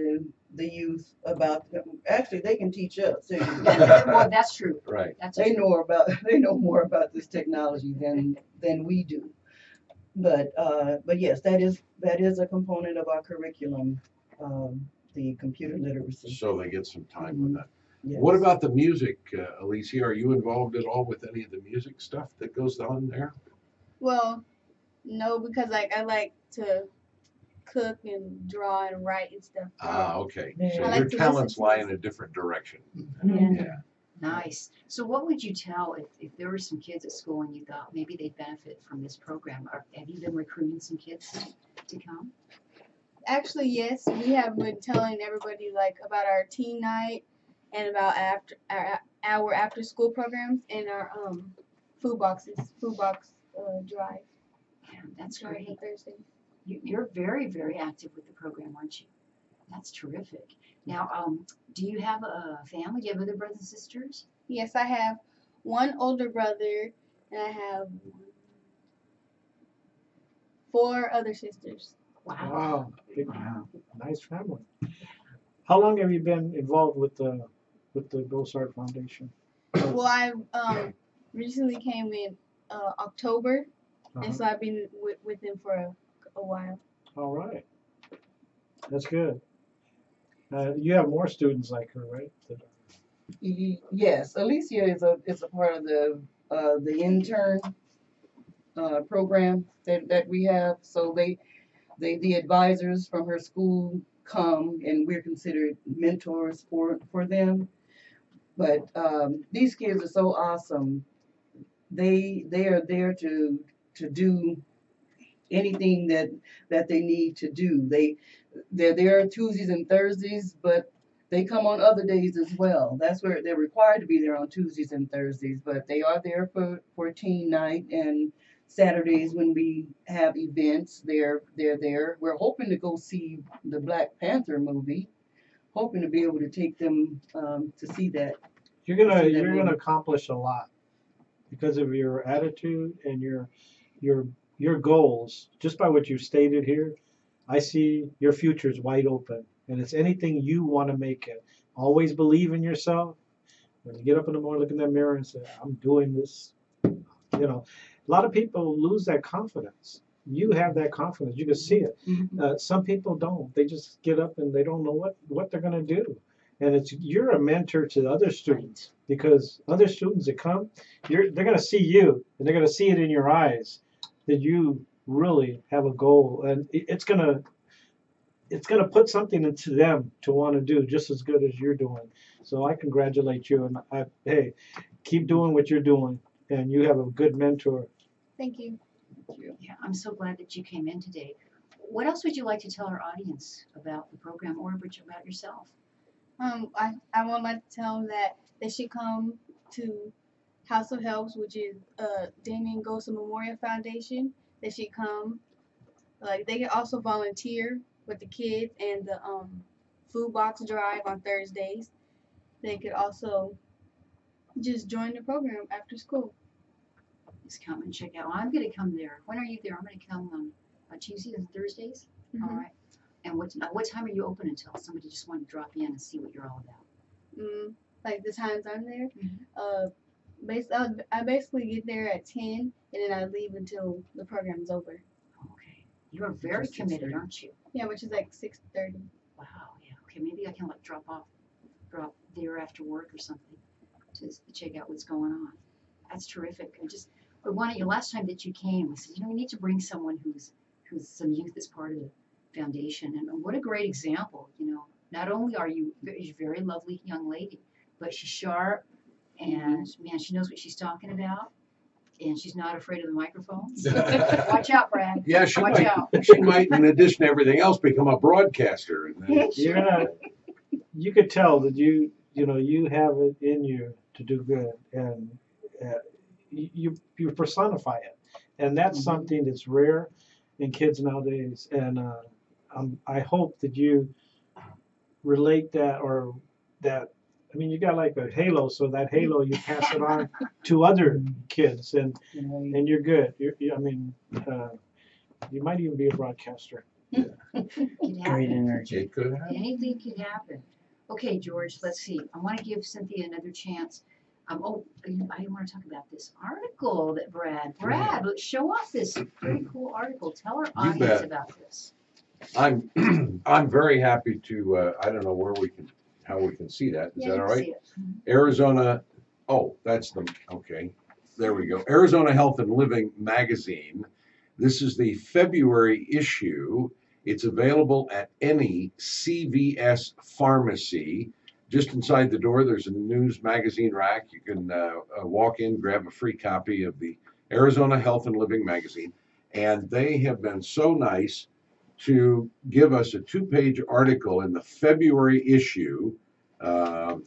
the youth about, actually they can teach us. Well, that's true. Right. That's They true. know more about this technology than we do. But yes, that is a component of our curriculum, the computer literacy. So they get some time with that. Yes. What about the music, Alicia? Are you involved at all with any of the music stuff that goes on there? Well, no, because like I like to cook and draw and write and stuff. Ah, okay. Yeah. So I like your to talents listen to lie this. in a different direction. Mhm. Yeah. Nice. So what would you tell if there were some kids at school and you thought maybe they'd benefit from this program? Have you been recruiting some kids to come? Actually, yes, we have been telling everybody like about our teen night and about our after school programs and our food box drive. Yeah, that's Drive great. on Thursday. You're very, very active with the program, aren't you? That's terrific. Now, do you have a family? Do you have other brothers and sisters? Yes, I have one older brother and I have 4 other sisters. Wow. Wow. Big, Wow. nice family. How long have you been involved with the Gosa Foundation? Well, I recently came in October, and so I've been with them for a while. All right. That's good. You have more students like her, right? Yes, Alicia is a part of the intern program that we have. So the advisors from her school come and we're considered mentors for them. But these kids are so awesome. They are there to do anything that they need to do. They're there Tuesdays and Thursdays, but they come on other days as well. That's where they're required to be there on Tuesdays and Thursdays, but they are there for teen night and Saturdays when we have events. They're there. We're hoping to go see the Black Panther movie. Hoping to be able to take them to see that. You're gonna See that you're gonna movie. accomplish a lot because of your attitude and your goals. Just by what you've stated here, I see your future's wide open, and it's anything you want to make it. Always believe in yourself. When you get up in the morning, look in that mirror and say, "I'm doing this." You know, a lot of people lose that confidence. You have that confidence. You can see it. Some people don't. They just get up and they don't know what they're going to do. And you're a mentor to other students because other students that come, they're going to see you and they're going to see it in your eyes that you really have a goal, and it's going to put something into them to want to do just as good as you're doing. So I congratulate you, and hey, keep doing what you're doing, and you have a good mentor. Thank you. Yeah, I'm so glad that you came in today. What else would you like to tell our audience about the program or about yourself? I would like to tell them that they should come to House of Helps, which is Damien Gosa Memorial Foundation. They should come. Like they can also volunteer with the kids and the food box drive on Thursdays. They could also just join the program after school. Just come and check out. Well, I'm going to come there. When are you there? I'm going to come on Tuesdays and Thursdays. Mhm. All right. And what time are you open until? Somebody just wanted to drop in and see what you're all about. Like the times I'm there, Mhm. I basically get there at 10, and then I leave until the program is over. Okay. You are very committed, aren't you? Yeah, which is like 6:30. Wow. Yeah. Okay. Maybe I can drop there after work or something to check out what's going on. That's terrific. I wanted you last time that you came. I said, we need to bring someone who's some youth as part of the foundation, and what a great example. Not only are you're a very lovely young lady, but she's sharp, and man, she knows what she's talking about, and she's not afraid of the microphones. Watch out, Brad. Yeah, Watch out. she might, in addition to everything else, become a broadcaster. And then You could tell that you have it in you to do good, and you personify it, and that's something that's rare in kids nowadays. And I hope that you relate that, or that. I mean, you got like a halo, so that halo you pass it on to other kids, and you're good. You might even be a broadcaster. Great energy. it could happen. Anything can happen. Okay, George, let's see. I want to give Cynthia another chance. I want to talk about this article that Brad, let's show off this pretty cool article. Tell our audience bet. about this. I'm very happy to. I don't know how we can see that. Is Yeah, that you all can right? see it. Arizona. Oh, that's okay. There we go. Arizona Health and Living magazine. This is the February issue. It's available at any CVS pharmacy. Just inside the door, there's a news magazine rack. You can walk in, grab a free copy of the Arizona Health and Living magazine. And they have been so nice to give us a 2-page article in the February issue of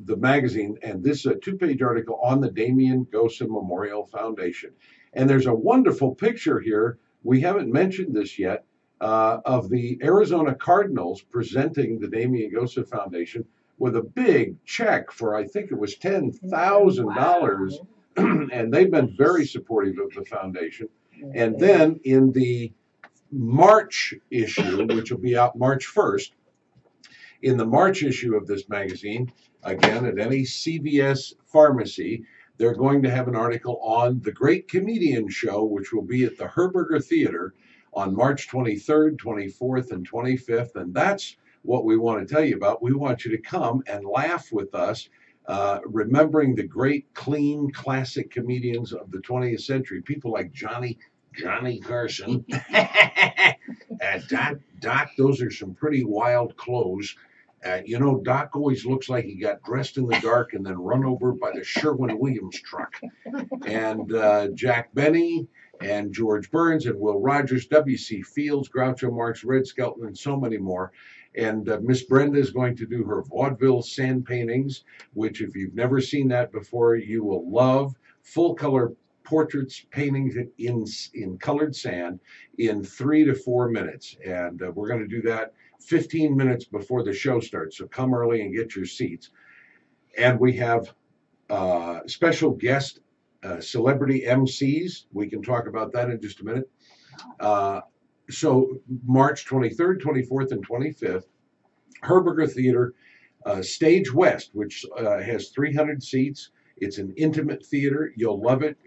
the magazine. And this is a 2-page article on the Damien Gosa Memorial Foundation. And there's a wonderful picture here. We haven't mentioned this yet. Of the Arizona Cardinals presenting the Damien Gosa Foundation with a big check for, I think it was $10,000. And they've been very supportive of the foundation. And then in the March issue, which will be out March 1st, in the March issue of this magazine, again, at any CVS pharmacy, they're going to have an article on the Great Comedian Show, which will be at the Herberger Theater on March 23rd, 24th, and 25th. And that's what we want to tell you about. We want you to come and laugh with us, remembering the great, clean, classic comedians of the 20th century, people like Johnny Carson. Doc, those are some pretty wild clothes. Doc always looks like he got dressed in the dark and then run over by the Sherwin-Williams truck. And Jack Benny and George Burns and Will Rogers, W.C. Fields, Groucho Marx, Red Skelton, and so many more. And Miss Brenda is going to do her vaudeville sand paintings, which if you've never seen that before, you will love. Full color portraits, paintings in colored sand in 3 to 4 minutes. And we're going to do that 15 minutes before the show starts. So come early and get your seats. And we have special guest celebrity MCs. We can talk about that in just a minute. So March 23rd, 24th, and 25th, Herberger Theater, Stage West, which has 300 seats. It's an intimate theater. You'll love it.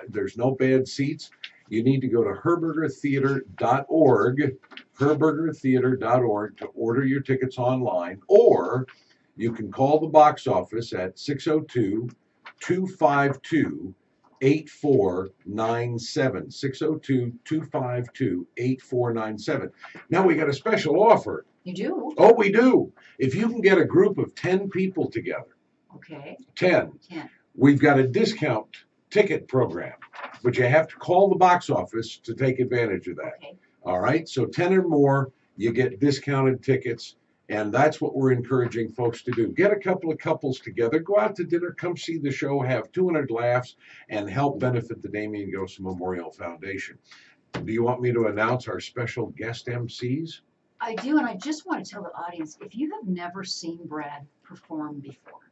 There's no bad seats. You need to go to herbergertheater.org, herbergertheater.org to order your tickets online, or you can call the box office at 602-252 8497. 602-252-8497. Now we got a special offer. You do? Oh, we do. If you can get a group of 10 people together, Okay. 10, 10. we've got a discount ticket program, but you have to call the box office to take advantage of that. Okay. All right. So 10 or more, you get discounted tickets. And that's what we're encouraging folks to do. Get a couple of couples together, go out to dinner, come see the show, have 200 laughs, and help benefit the Damien Gosa Memorial Foundation. Do you want me to announce our special guest MCs? I do, and I just want to tell the audience, if you have never seen Brad perform before,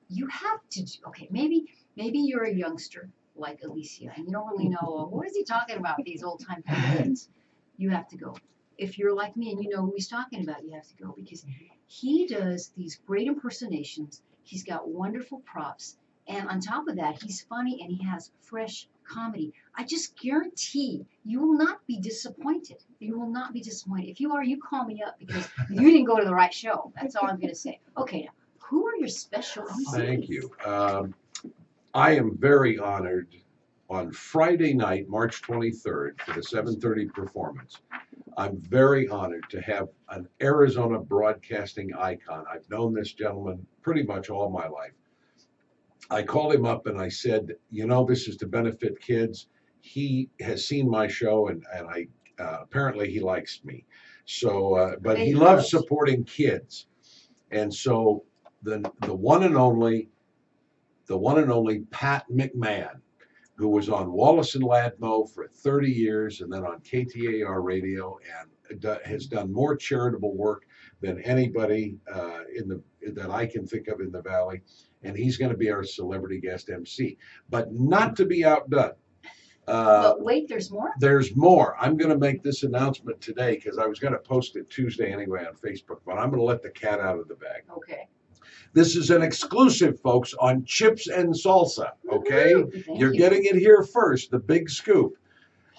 you have to, okay, maybe you're a youngster like Alicia, and you don't really know, what is he talking about, these old-time comedians? You have to go. If you're like me and you know who he's talking about, you have to go, because he does these great impersonations. He's got wonderful props. And on top of that, he's funny and he has fresh comedy. I just guarantee you will not be disappointed. You will not be disappointed. If you are, you call me up because you didn't go to the right show. That's all I'm going to say. Okay, now, who are your special MCs? Thank you. I am very honored on Friday night, March 23rd, for the 7:30 performance. I'm very honored to have an Arizona broadcasting icon. I've known this gentleman pretty much all my life. I called him up and I said, you know, this is to benefit kids. He has seen my show and I apparently he likes me. So, but he loves supporting kids. And so the one and only Pat McMahon, who was on Wallace and Ladmo for 30 years and then on KTAR radio and has done more charitable work than anybody that I can think of in the Valley. And he's going to be our celebrity guest MC. But not to be outdone. But wait, there's more? There's more. I'm going to make this announcement today because I was going to post it Tuesday anyway on Facebook, but I'm going to let the cat out of the bag. Okay. This is an exclusive, folks, on Chips and Salsa, okay? You're you. getting it here first, the big scoop.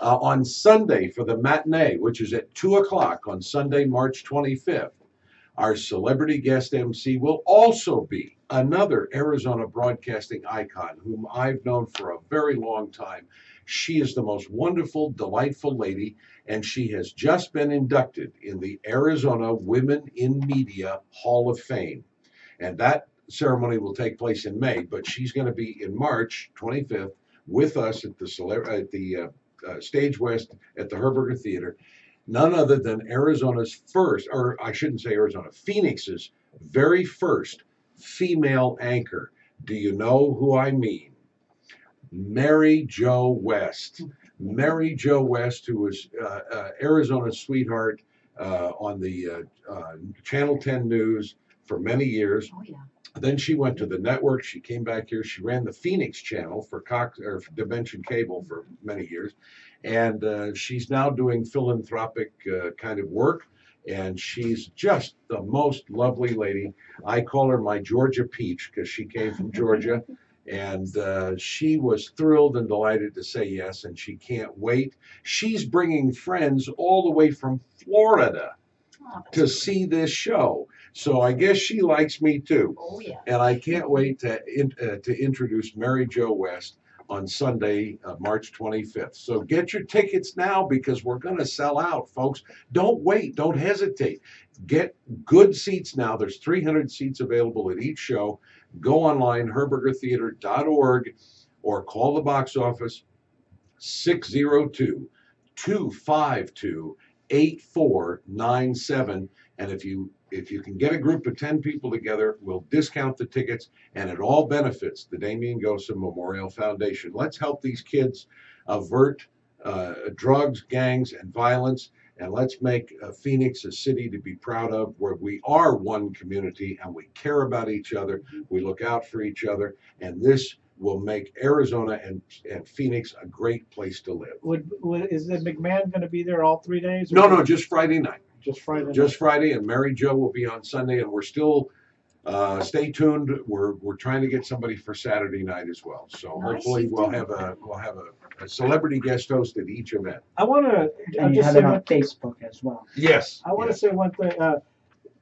On Sunday for the matinee, which is at 2 o'clock on Sunday, March 25th, our celebrity guest MC will also be another Arizona broadcasting icon whom I've known for a very long time. She is the most wonderful, delightful lady, and she has just been inducted in the Arizona Women in Media Hall of Fame. And that ceremony will take place in May, but she's going to be in March 25th with us at the Stage West at the Herberger Theater. None other than Arizona's first, or I shouldn't say Arizona, Phoenix's very first female anchor. Do you know who I mean? Mary Jo West. Mary Jo West, who was Arizona's sweetheart on the Channel 10 News for many years. Oh, yeah. Then she went to the network. She came back here. She ran the Phoenix channel for for Dimension Cable for many years. And she's now doing philanthropic kind of work. And she's just the most lovely lady. I call her my Georgia Peach because she came from Georgia. And she was thrilled and delighted to say yes. And she can't wait. She's bringing friends all the way from Florida to see this show. So I guess she likes me too. Oh, yeah. And I can't wait to introduce Mary Jo West on Sunday, March 25th. So get your tickets now because we're going to sell out, folks. Don't wait. Don't hesitate. Get good seats now. There's 300 seats available at each show. Go online, herbergertheater.org, or call the box office 602-252-8497. And if you can get a group of 10 people together, we'll discount the tickets, and it all benefits the Damien Gosa Memorial Foundation. Let's help these kids avert drugs, gangs, and violence, and let's make Phoenix a city to be proud of, where we are one community and we care about each other, we look out for each other, and this will make Arizona and Phoenix a great place to live. Is the McMahon going to be there all 3 days? No, just Friday night. Just Friday. Just Friday, and Mary Jo will be on Sunday, and we're still stay tuned. We're trying to get somebody for Saturday night as well. So Nice. hopefully we'll have a celebrity guest host at each event. I want to And you just have say it on one, Facebook as well. Yes. I want to say one thing,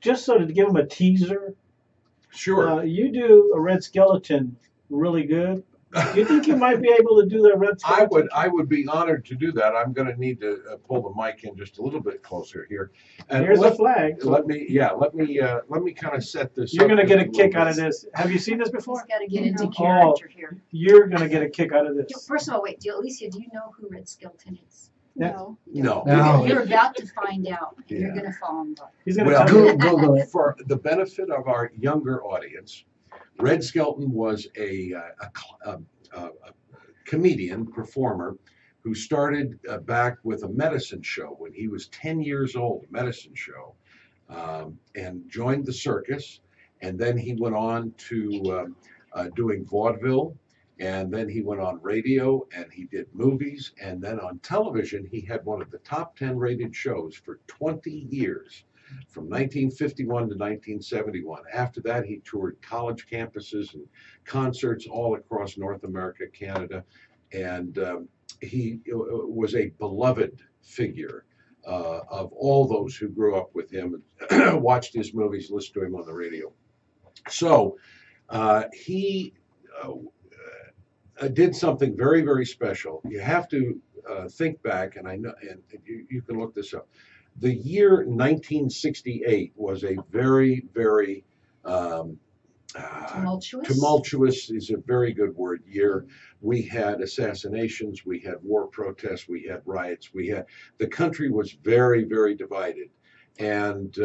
just so to give them a teaser. Sure. You do a Red Skelton really good. Do you think you might be able to do the red skeleton? I would be honored to do that. I'm going to need to pull the mic in just a little bit closer here. And Here's the flag. So let me kind of set this. you're up gonna just get a little kick out bit. of this. Have you seen this before? He's got to get into No. character here. You're gonna get a kick out of this. First of all, wait, Alicia, do you know who Red Skelton is? Yeah. No. No. No. You're about to find out. You're Yeah. going to fall in love. He's gonna Well, tell you. Google it. For the benefit of our younger audience, Red Skelton was a comedian, performer, who started back with a medicine show when he was 10 years old, a medicine show, and joined the circus. And then he went on to doing vaudeville. And then he went on radio and he did movies. And then on television, he had one of the top 10 rated shows for 20 years, from 1951 to 1971. After that, he toured college campuses and concerts all across North America, Canada. And he was a beloved figure of all those who grew up with him, and watched his movies, listened to him on the radio. So he did something very, very special. You have to think back, and I know, and you can look this up. The year 1968 was a very, very tumultuous is a very good word year. We had assassinations, we had war protests, we had riots, the country was very, very divided. And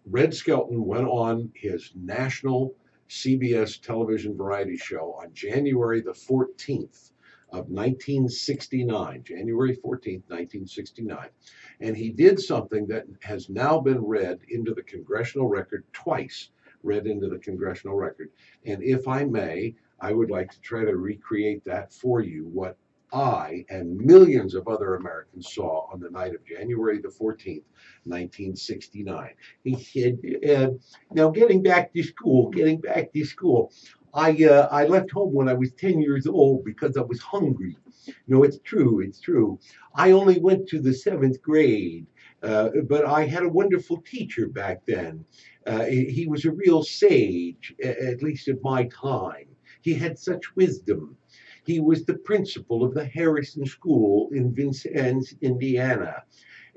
Red Skelton went on his national CBS television variety show on January the 14th of 1969, January 14th, 1969. And he did something that has now been read into the congressional record twice, read into the congressional record. And if I may, I would like to try to recreate that for you, what I and millions of other Americans saw on the night of January the 14th, 1969. He said, now getting back to school, I left home when I was 10 years old because I was hungry. No, it's true. I only went to the 7th grade, but I had a wonderful teacher back then. He was a real sage, at least at my time. He had such wisdom. He was the principal of the Harrison School in Vincennes, Indiana.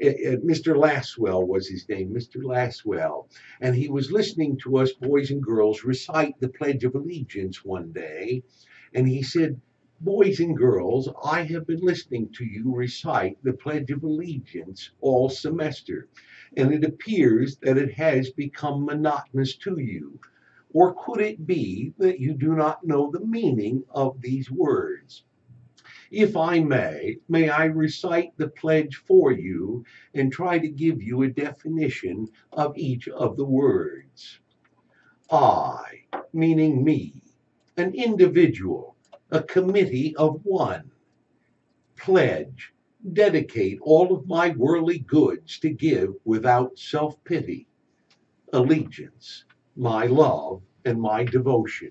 Mr. Lasswell was his name, Mr. Lasswell. And he was listening to us boys and girls recite the Pledge of Allegiance one day. And he said, boys and girls, I have been listening to you recite the Pledge of Allegiance all semester. And it appears that it has become monotonous to you. Or could it be that you do not know the meaning of these words? If I may I recite the pledge for you and try to give you a definition of each of the words. I, meaning me, an individual, a committee of one. Pledge, dedicate all of my worldly goods to give without self-pity. Allegiance, my love and my devotion.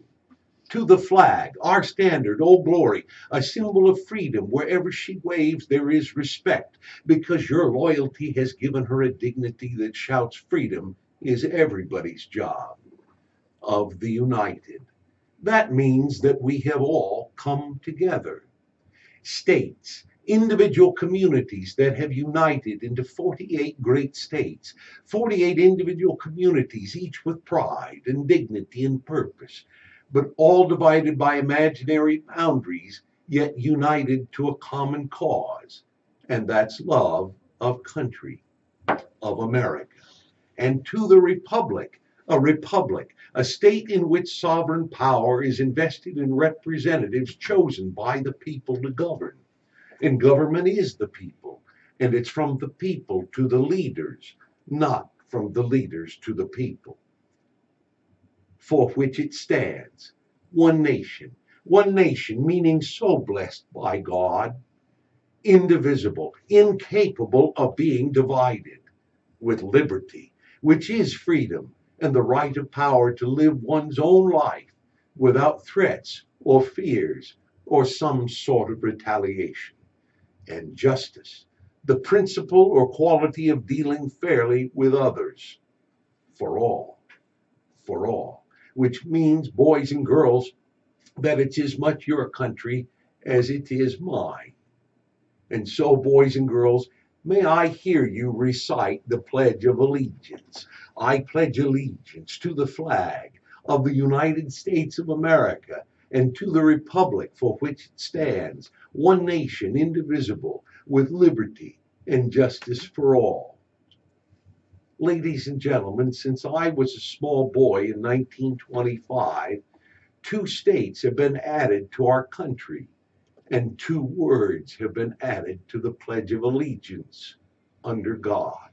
To the flag, our standard, Old Glory, a symbol of freedom. Wherever she waves, there is respect, because your loyalty has given her a dignity that shouts freedom is everybody's job. Of the united. That means that we have all come together. States, individual communities that have united into 48 great states, 48 individual communities, each with pride and dignity and purpose, but all divided by imaginary boundaries, yet united to a common cause, and that's love of country, of America. And to the republic, a state in which sovereign power is invested in representatives chosen by the people to govern. And government is the people, and it's from the people to the leaders, not from the leaders to the people. For which it stands, one nation meaning so blessed by God, indivisible, incapable of being divided, with liberty, which is freedom and the right of power to live one's own life without threats or fears or some sort of retaliation, and justice, the principle or quality of dealing fairly with others, for all, which means, boys and girls, that it's as much your country as it is mine. And so, boys and girls, may I hear you recite the Pledge of Allegiance. I pledge allegiance to the flag of the United States of America and to the republic for which it stands, one nation, indivisible, with liberty and justice for all. Ladies and gentlemen, since I was a small boy in 1925, 2 states have been added to our country, and 2 words have been added to the Pledge of Allegiance: under God.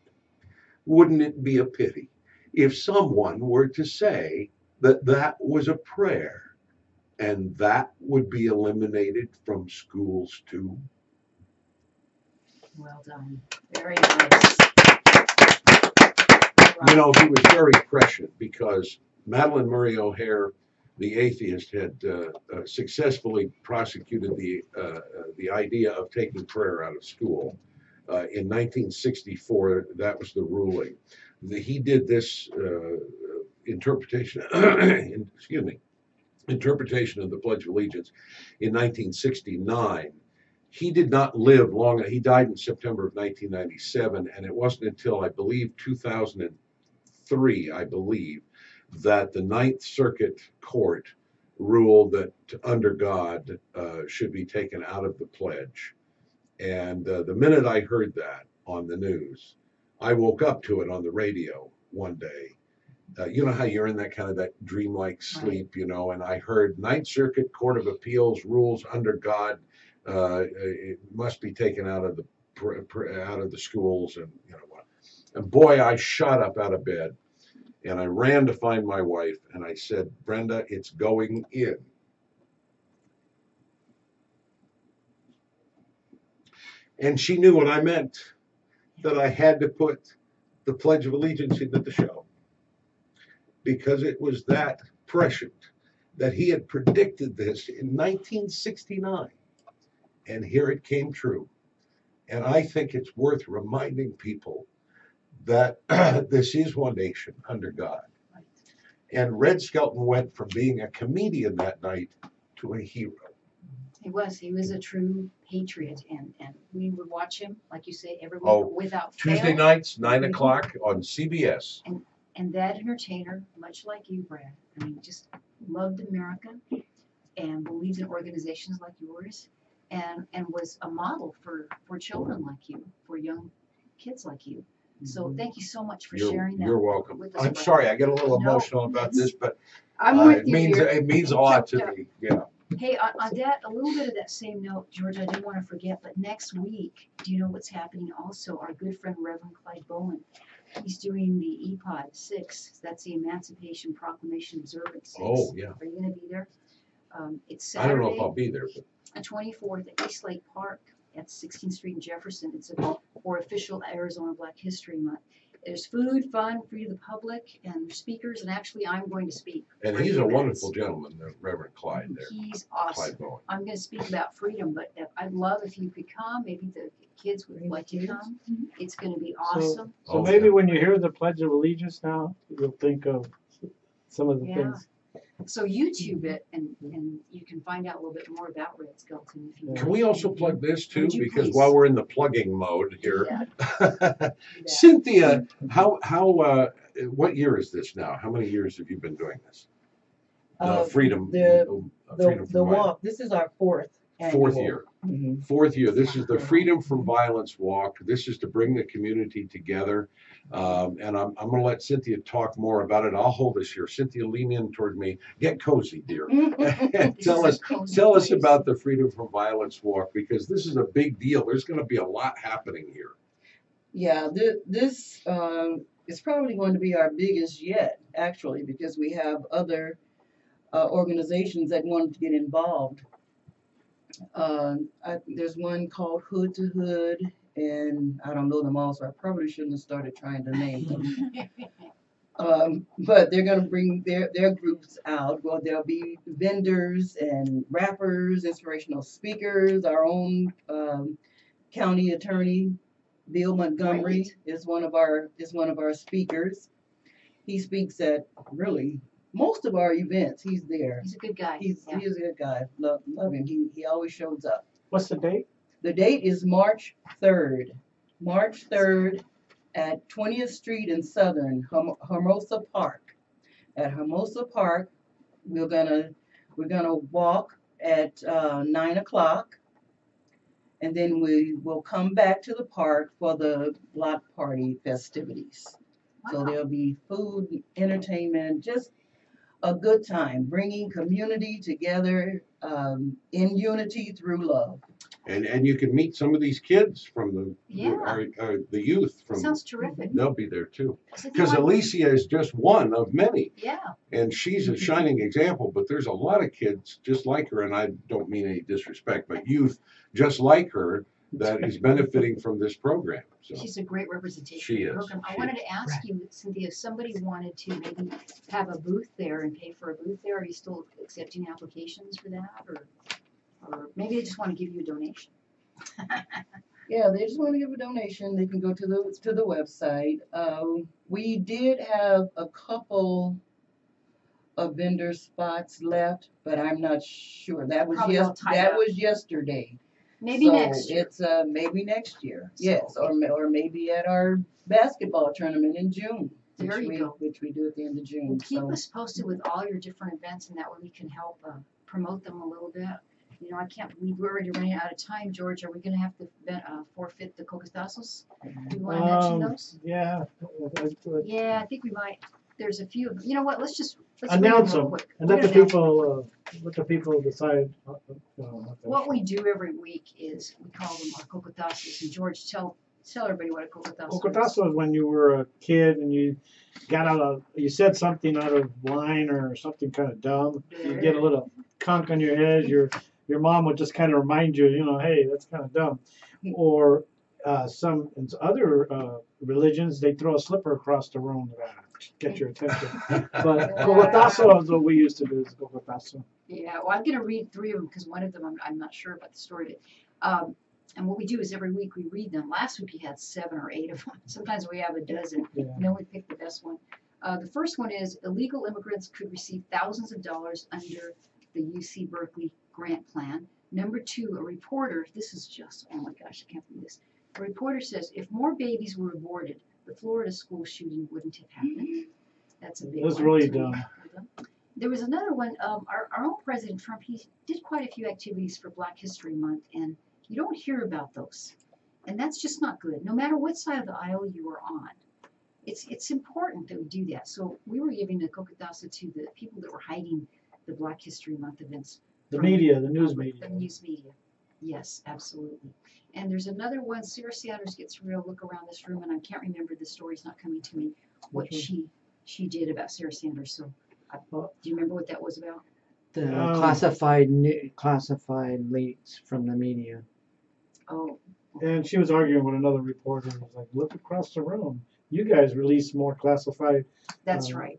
Wouldn't it be a pity if someone were to say that that was a prayer, and that would be eliminated from schools too? Well done. Very nice. You know, he was very prescient because Madeline Murray O'Hare, the atheist, had successfully prosecuted the idea of taking prayer out of school. In 1964, that was the ruling. He did this interpretation, interpretation of the Pledge of Allegiance in 1969. He did not live long. He died in September of 1997, and it wasn't until, I believe, 2003, I believe, that the Ninth Circuit Court ruled that under God should be taken out of the pledge. And the minute I heard that on the news, I woke up to it on the radio one day. You know how you're in that kind of that dreamlike sleep, you know, and I heard Ninth Circuit Court of Appeals rules under God, it must be taken out of the schools, and you know what. And boy, I shot up out of bed and I ran to find my wife and I said, Brenda, it's going in. And she knew what I meant, that I had to put the Pledge of Allegiance into the show, because it was that prescient that he had predicted this in 1969, and here it came true. And I think it's worth reminding people that this is one nation under God. And Red Skelton went from being a comedian that night to a hero. He was a true patriot, and we would watch him, like you say, every week Oh, without Tuesday fail. nights, 9 o'clock on CBS. And that entertainer, much like you, Brad, I mean, just loved America and believed in organizations like yours, and was a model for children like you, for young kids like you. So thank you so much for sharing that. You're welcome. with us, I'm Brad. sorry, I get a little No, emotional about this, but I'm with it you means here. it means a lot to me. Yeah. Hey, on that, a little bit of that same note, George, I didn't want to forget, but next week, do you know what's happening also? Our good friend Reverend Clyde Bowen, he's doing the EPOD 6, that's the Emancipation Proclamation Observance 6. Oh, yeah. Are you going to be there? It's I don't know if Saturday, I'll be there, but the 24th at East Lake Park at 16th Street in Jefferson. It's for official Arizona Black History Month. There's food, fun, free to the public, and there's speakers, and actually I'm going to speak. and for he's the a events. wonderful gentleman, the Reverend Clyde there. He's awesome. Clyde Bowen. I'm going to speak about freedom, but I'd love if you could come. Maybe the kids would like to come. It's going to be awesome. So Oh, maybe yeah. when you hear the Pledge of Allegiance now, you'll think of some of the Yeah. things. So YouTube it, and you can find out a little bit more about Red Skelton. If you Can we also plug this too? Would you Because please? while we're in the plugging mode here, Yeah. Cynthia, what year is this now? How many years have you been doing this? Freedom The from violence. walk, this is our fourth Fourth annual. year. Mhm. Fourth year. This is the Freedom from Violence Walk. This is to bring the community together. And I'm going to let Cynthia talk more about it. I'll hold this here. Cynthia, lean in toward me. Get cozy, dear. And This tell is us a cozy tell us place. about the Freedom from Violence Walk, because this is a big deal. There's going to be a lot happening here. Yeah, this is probably going to be our biggest yet, actually, because we have other organizations that want to get involved. There's one called Hood to Hood, and I don't know them all, so I probably shouldn't have started trying to name them. But they're going to bring their groups out. Well, there'll be vendors and rappers, inspirational speakers. Our own county attorney, Bill Montgomery, Great. is one of our speakers. He speaks at really most of our events. He's there. He's a good guy. He's Yeah. a good guy. Love him. He always shows up. What's the date? The date is March 3rd. March 3rd at 20th Street in Southern Hermosa Park. At Hermosa Park, we're gonna walk at 9 o'clock, and then we will come back to the park for the block party festivities. So Wow. there'll be food, entertainment, just a good time, bringing community together in unity through love. And you can meet some of these kids from the Yeah. the youth from. Sounds terrific. They'll be there too. So if you Because want- Alicia is just one of many, Yeah. and she's a shining example. But there's a lot of kids just like her, and I don't mean any disrespect, but youth just like her that is benefiting from this program. So She's a great representation She of the is. program. I She wanted is. to ask you, Cynthia, if somebody wanted to maybe have a booth there and pay for a booth there, are you still accepting applications for that? Or maybe they just want to give you a donation? Yeah, they just want to give a donation. They can go to the website. We did have a couple of vendor spots left, but I'm not sure. That was Probably all tied that up. was yesterday. Maybe So next year. It's maybe next year. So, Yes, or maybe at our basketball tournament in June. There you go. Which we do at the end of June. Well, keep So us posted with all your different events, and that way we can help promote them a little bit. You know, I can't believe we're already running out of time, George. Are we going to have to forfeit the cocotazos? Do you want to mention those? Yeah. Yeah, I think we might. There's a few. You know what? Let's read Announce them real them quick. and We're let the gonna announce people decide. what we do every week is we call them our cocotazos. And George, tell everybody what a cocotazo is. Cocotazo is when you were a kid and you you said something out of line or something kind of dumb. You get a little conk on your head. Your mom would just kind of remind you, hey, that's kind of dumb. Or some in other religions, they throw a slipper across the room to get your attention. But cocotazo is what we used to do. Is cocotazo. Yeah, well, I'm going to read three of them because one of them I'm not sure about the story of it. And what we do is every week we read them. Last week we had 7 or 8 of them. Sometimes we have a dozen. Yeah. And then we pick the best one. The first one is illegal immigrants could receive thousands of dollars under the UC Berkeley grant plan. Number 2, a reporter, this is just, oh my gosh, I can't believe this. A reporter says, if more babies were aborted, the Florida school shooting wouldn't have happened. That's a big one. That's really It's dumb. There was another one, our own President Trump, he did quite a few activities for Black History Month, and you don't hear about those. And that's just not good, no matter what side of the aisle you are on. It's important that we do that. So we were giving the cocotazo to the people that were hiding the Black History Month events. The from media, the news public, media. The news media. Yes, absolutely. And there's another one, Sarah Sanders gets real look around this room, and I can't remember, the story's not coming to me, what Which she did about Sarah Sanders. So do you remember what that was about? The Um, classified leaks from the media. Oh, And she was arguing with another reporter. And was like, look across the room. You guys release more classified that's right.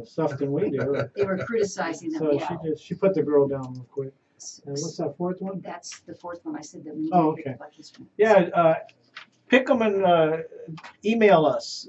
stuff than we do. They were criticizing them, So yeah. she put the girl down real quick. S- And what's that fourth one? That's the fourth one I said that we Oh, needed to okay. pick Black History. Yeah, pick them and email us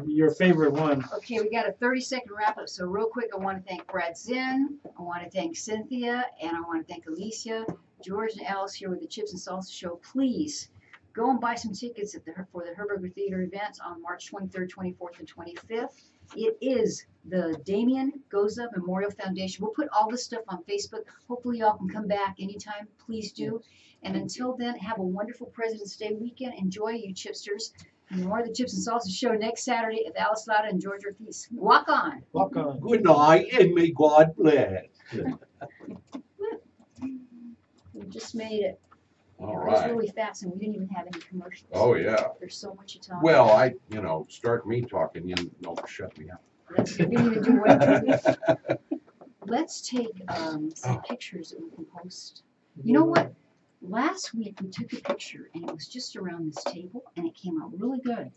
your favorite one. Okay, we got a 30-second wrap up. So real quick, I want to thank Brad Zinn, I want to thank Cynthia, and I want to thank Alicia, George, and Alice here with the Chips and Salsa Show. Please go and buy some tickets for the Herberger Theater event on March 23rd, 24th, and 25th. It is the Damien Gosa Memorial Foundation. We'll put all this stuff on Facebook. Hopefully y'all can come back anytime. Please do. And until then, have a wonderful President's Day weekend. Enjoy, you chipsters. And more of the Chips and Salsa Show next Saturday with Alice Lauda and George Ortiz. Walk on. Walk on. good night, and may God bless. We just made it. All It was right. really fast, and we didn't even have any commercials. Oh yeah. There's so much to talk Well, about. start me talking, you don't shut me up. We didn't even do one. Let's take some pictures that we can post. You know what? Last week we took a picture, and it was just around this table, and it came out really good.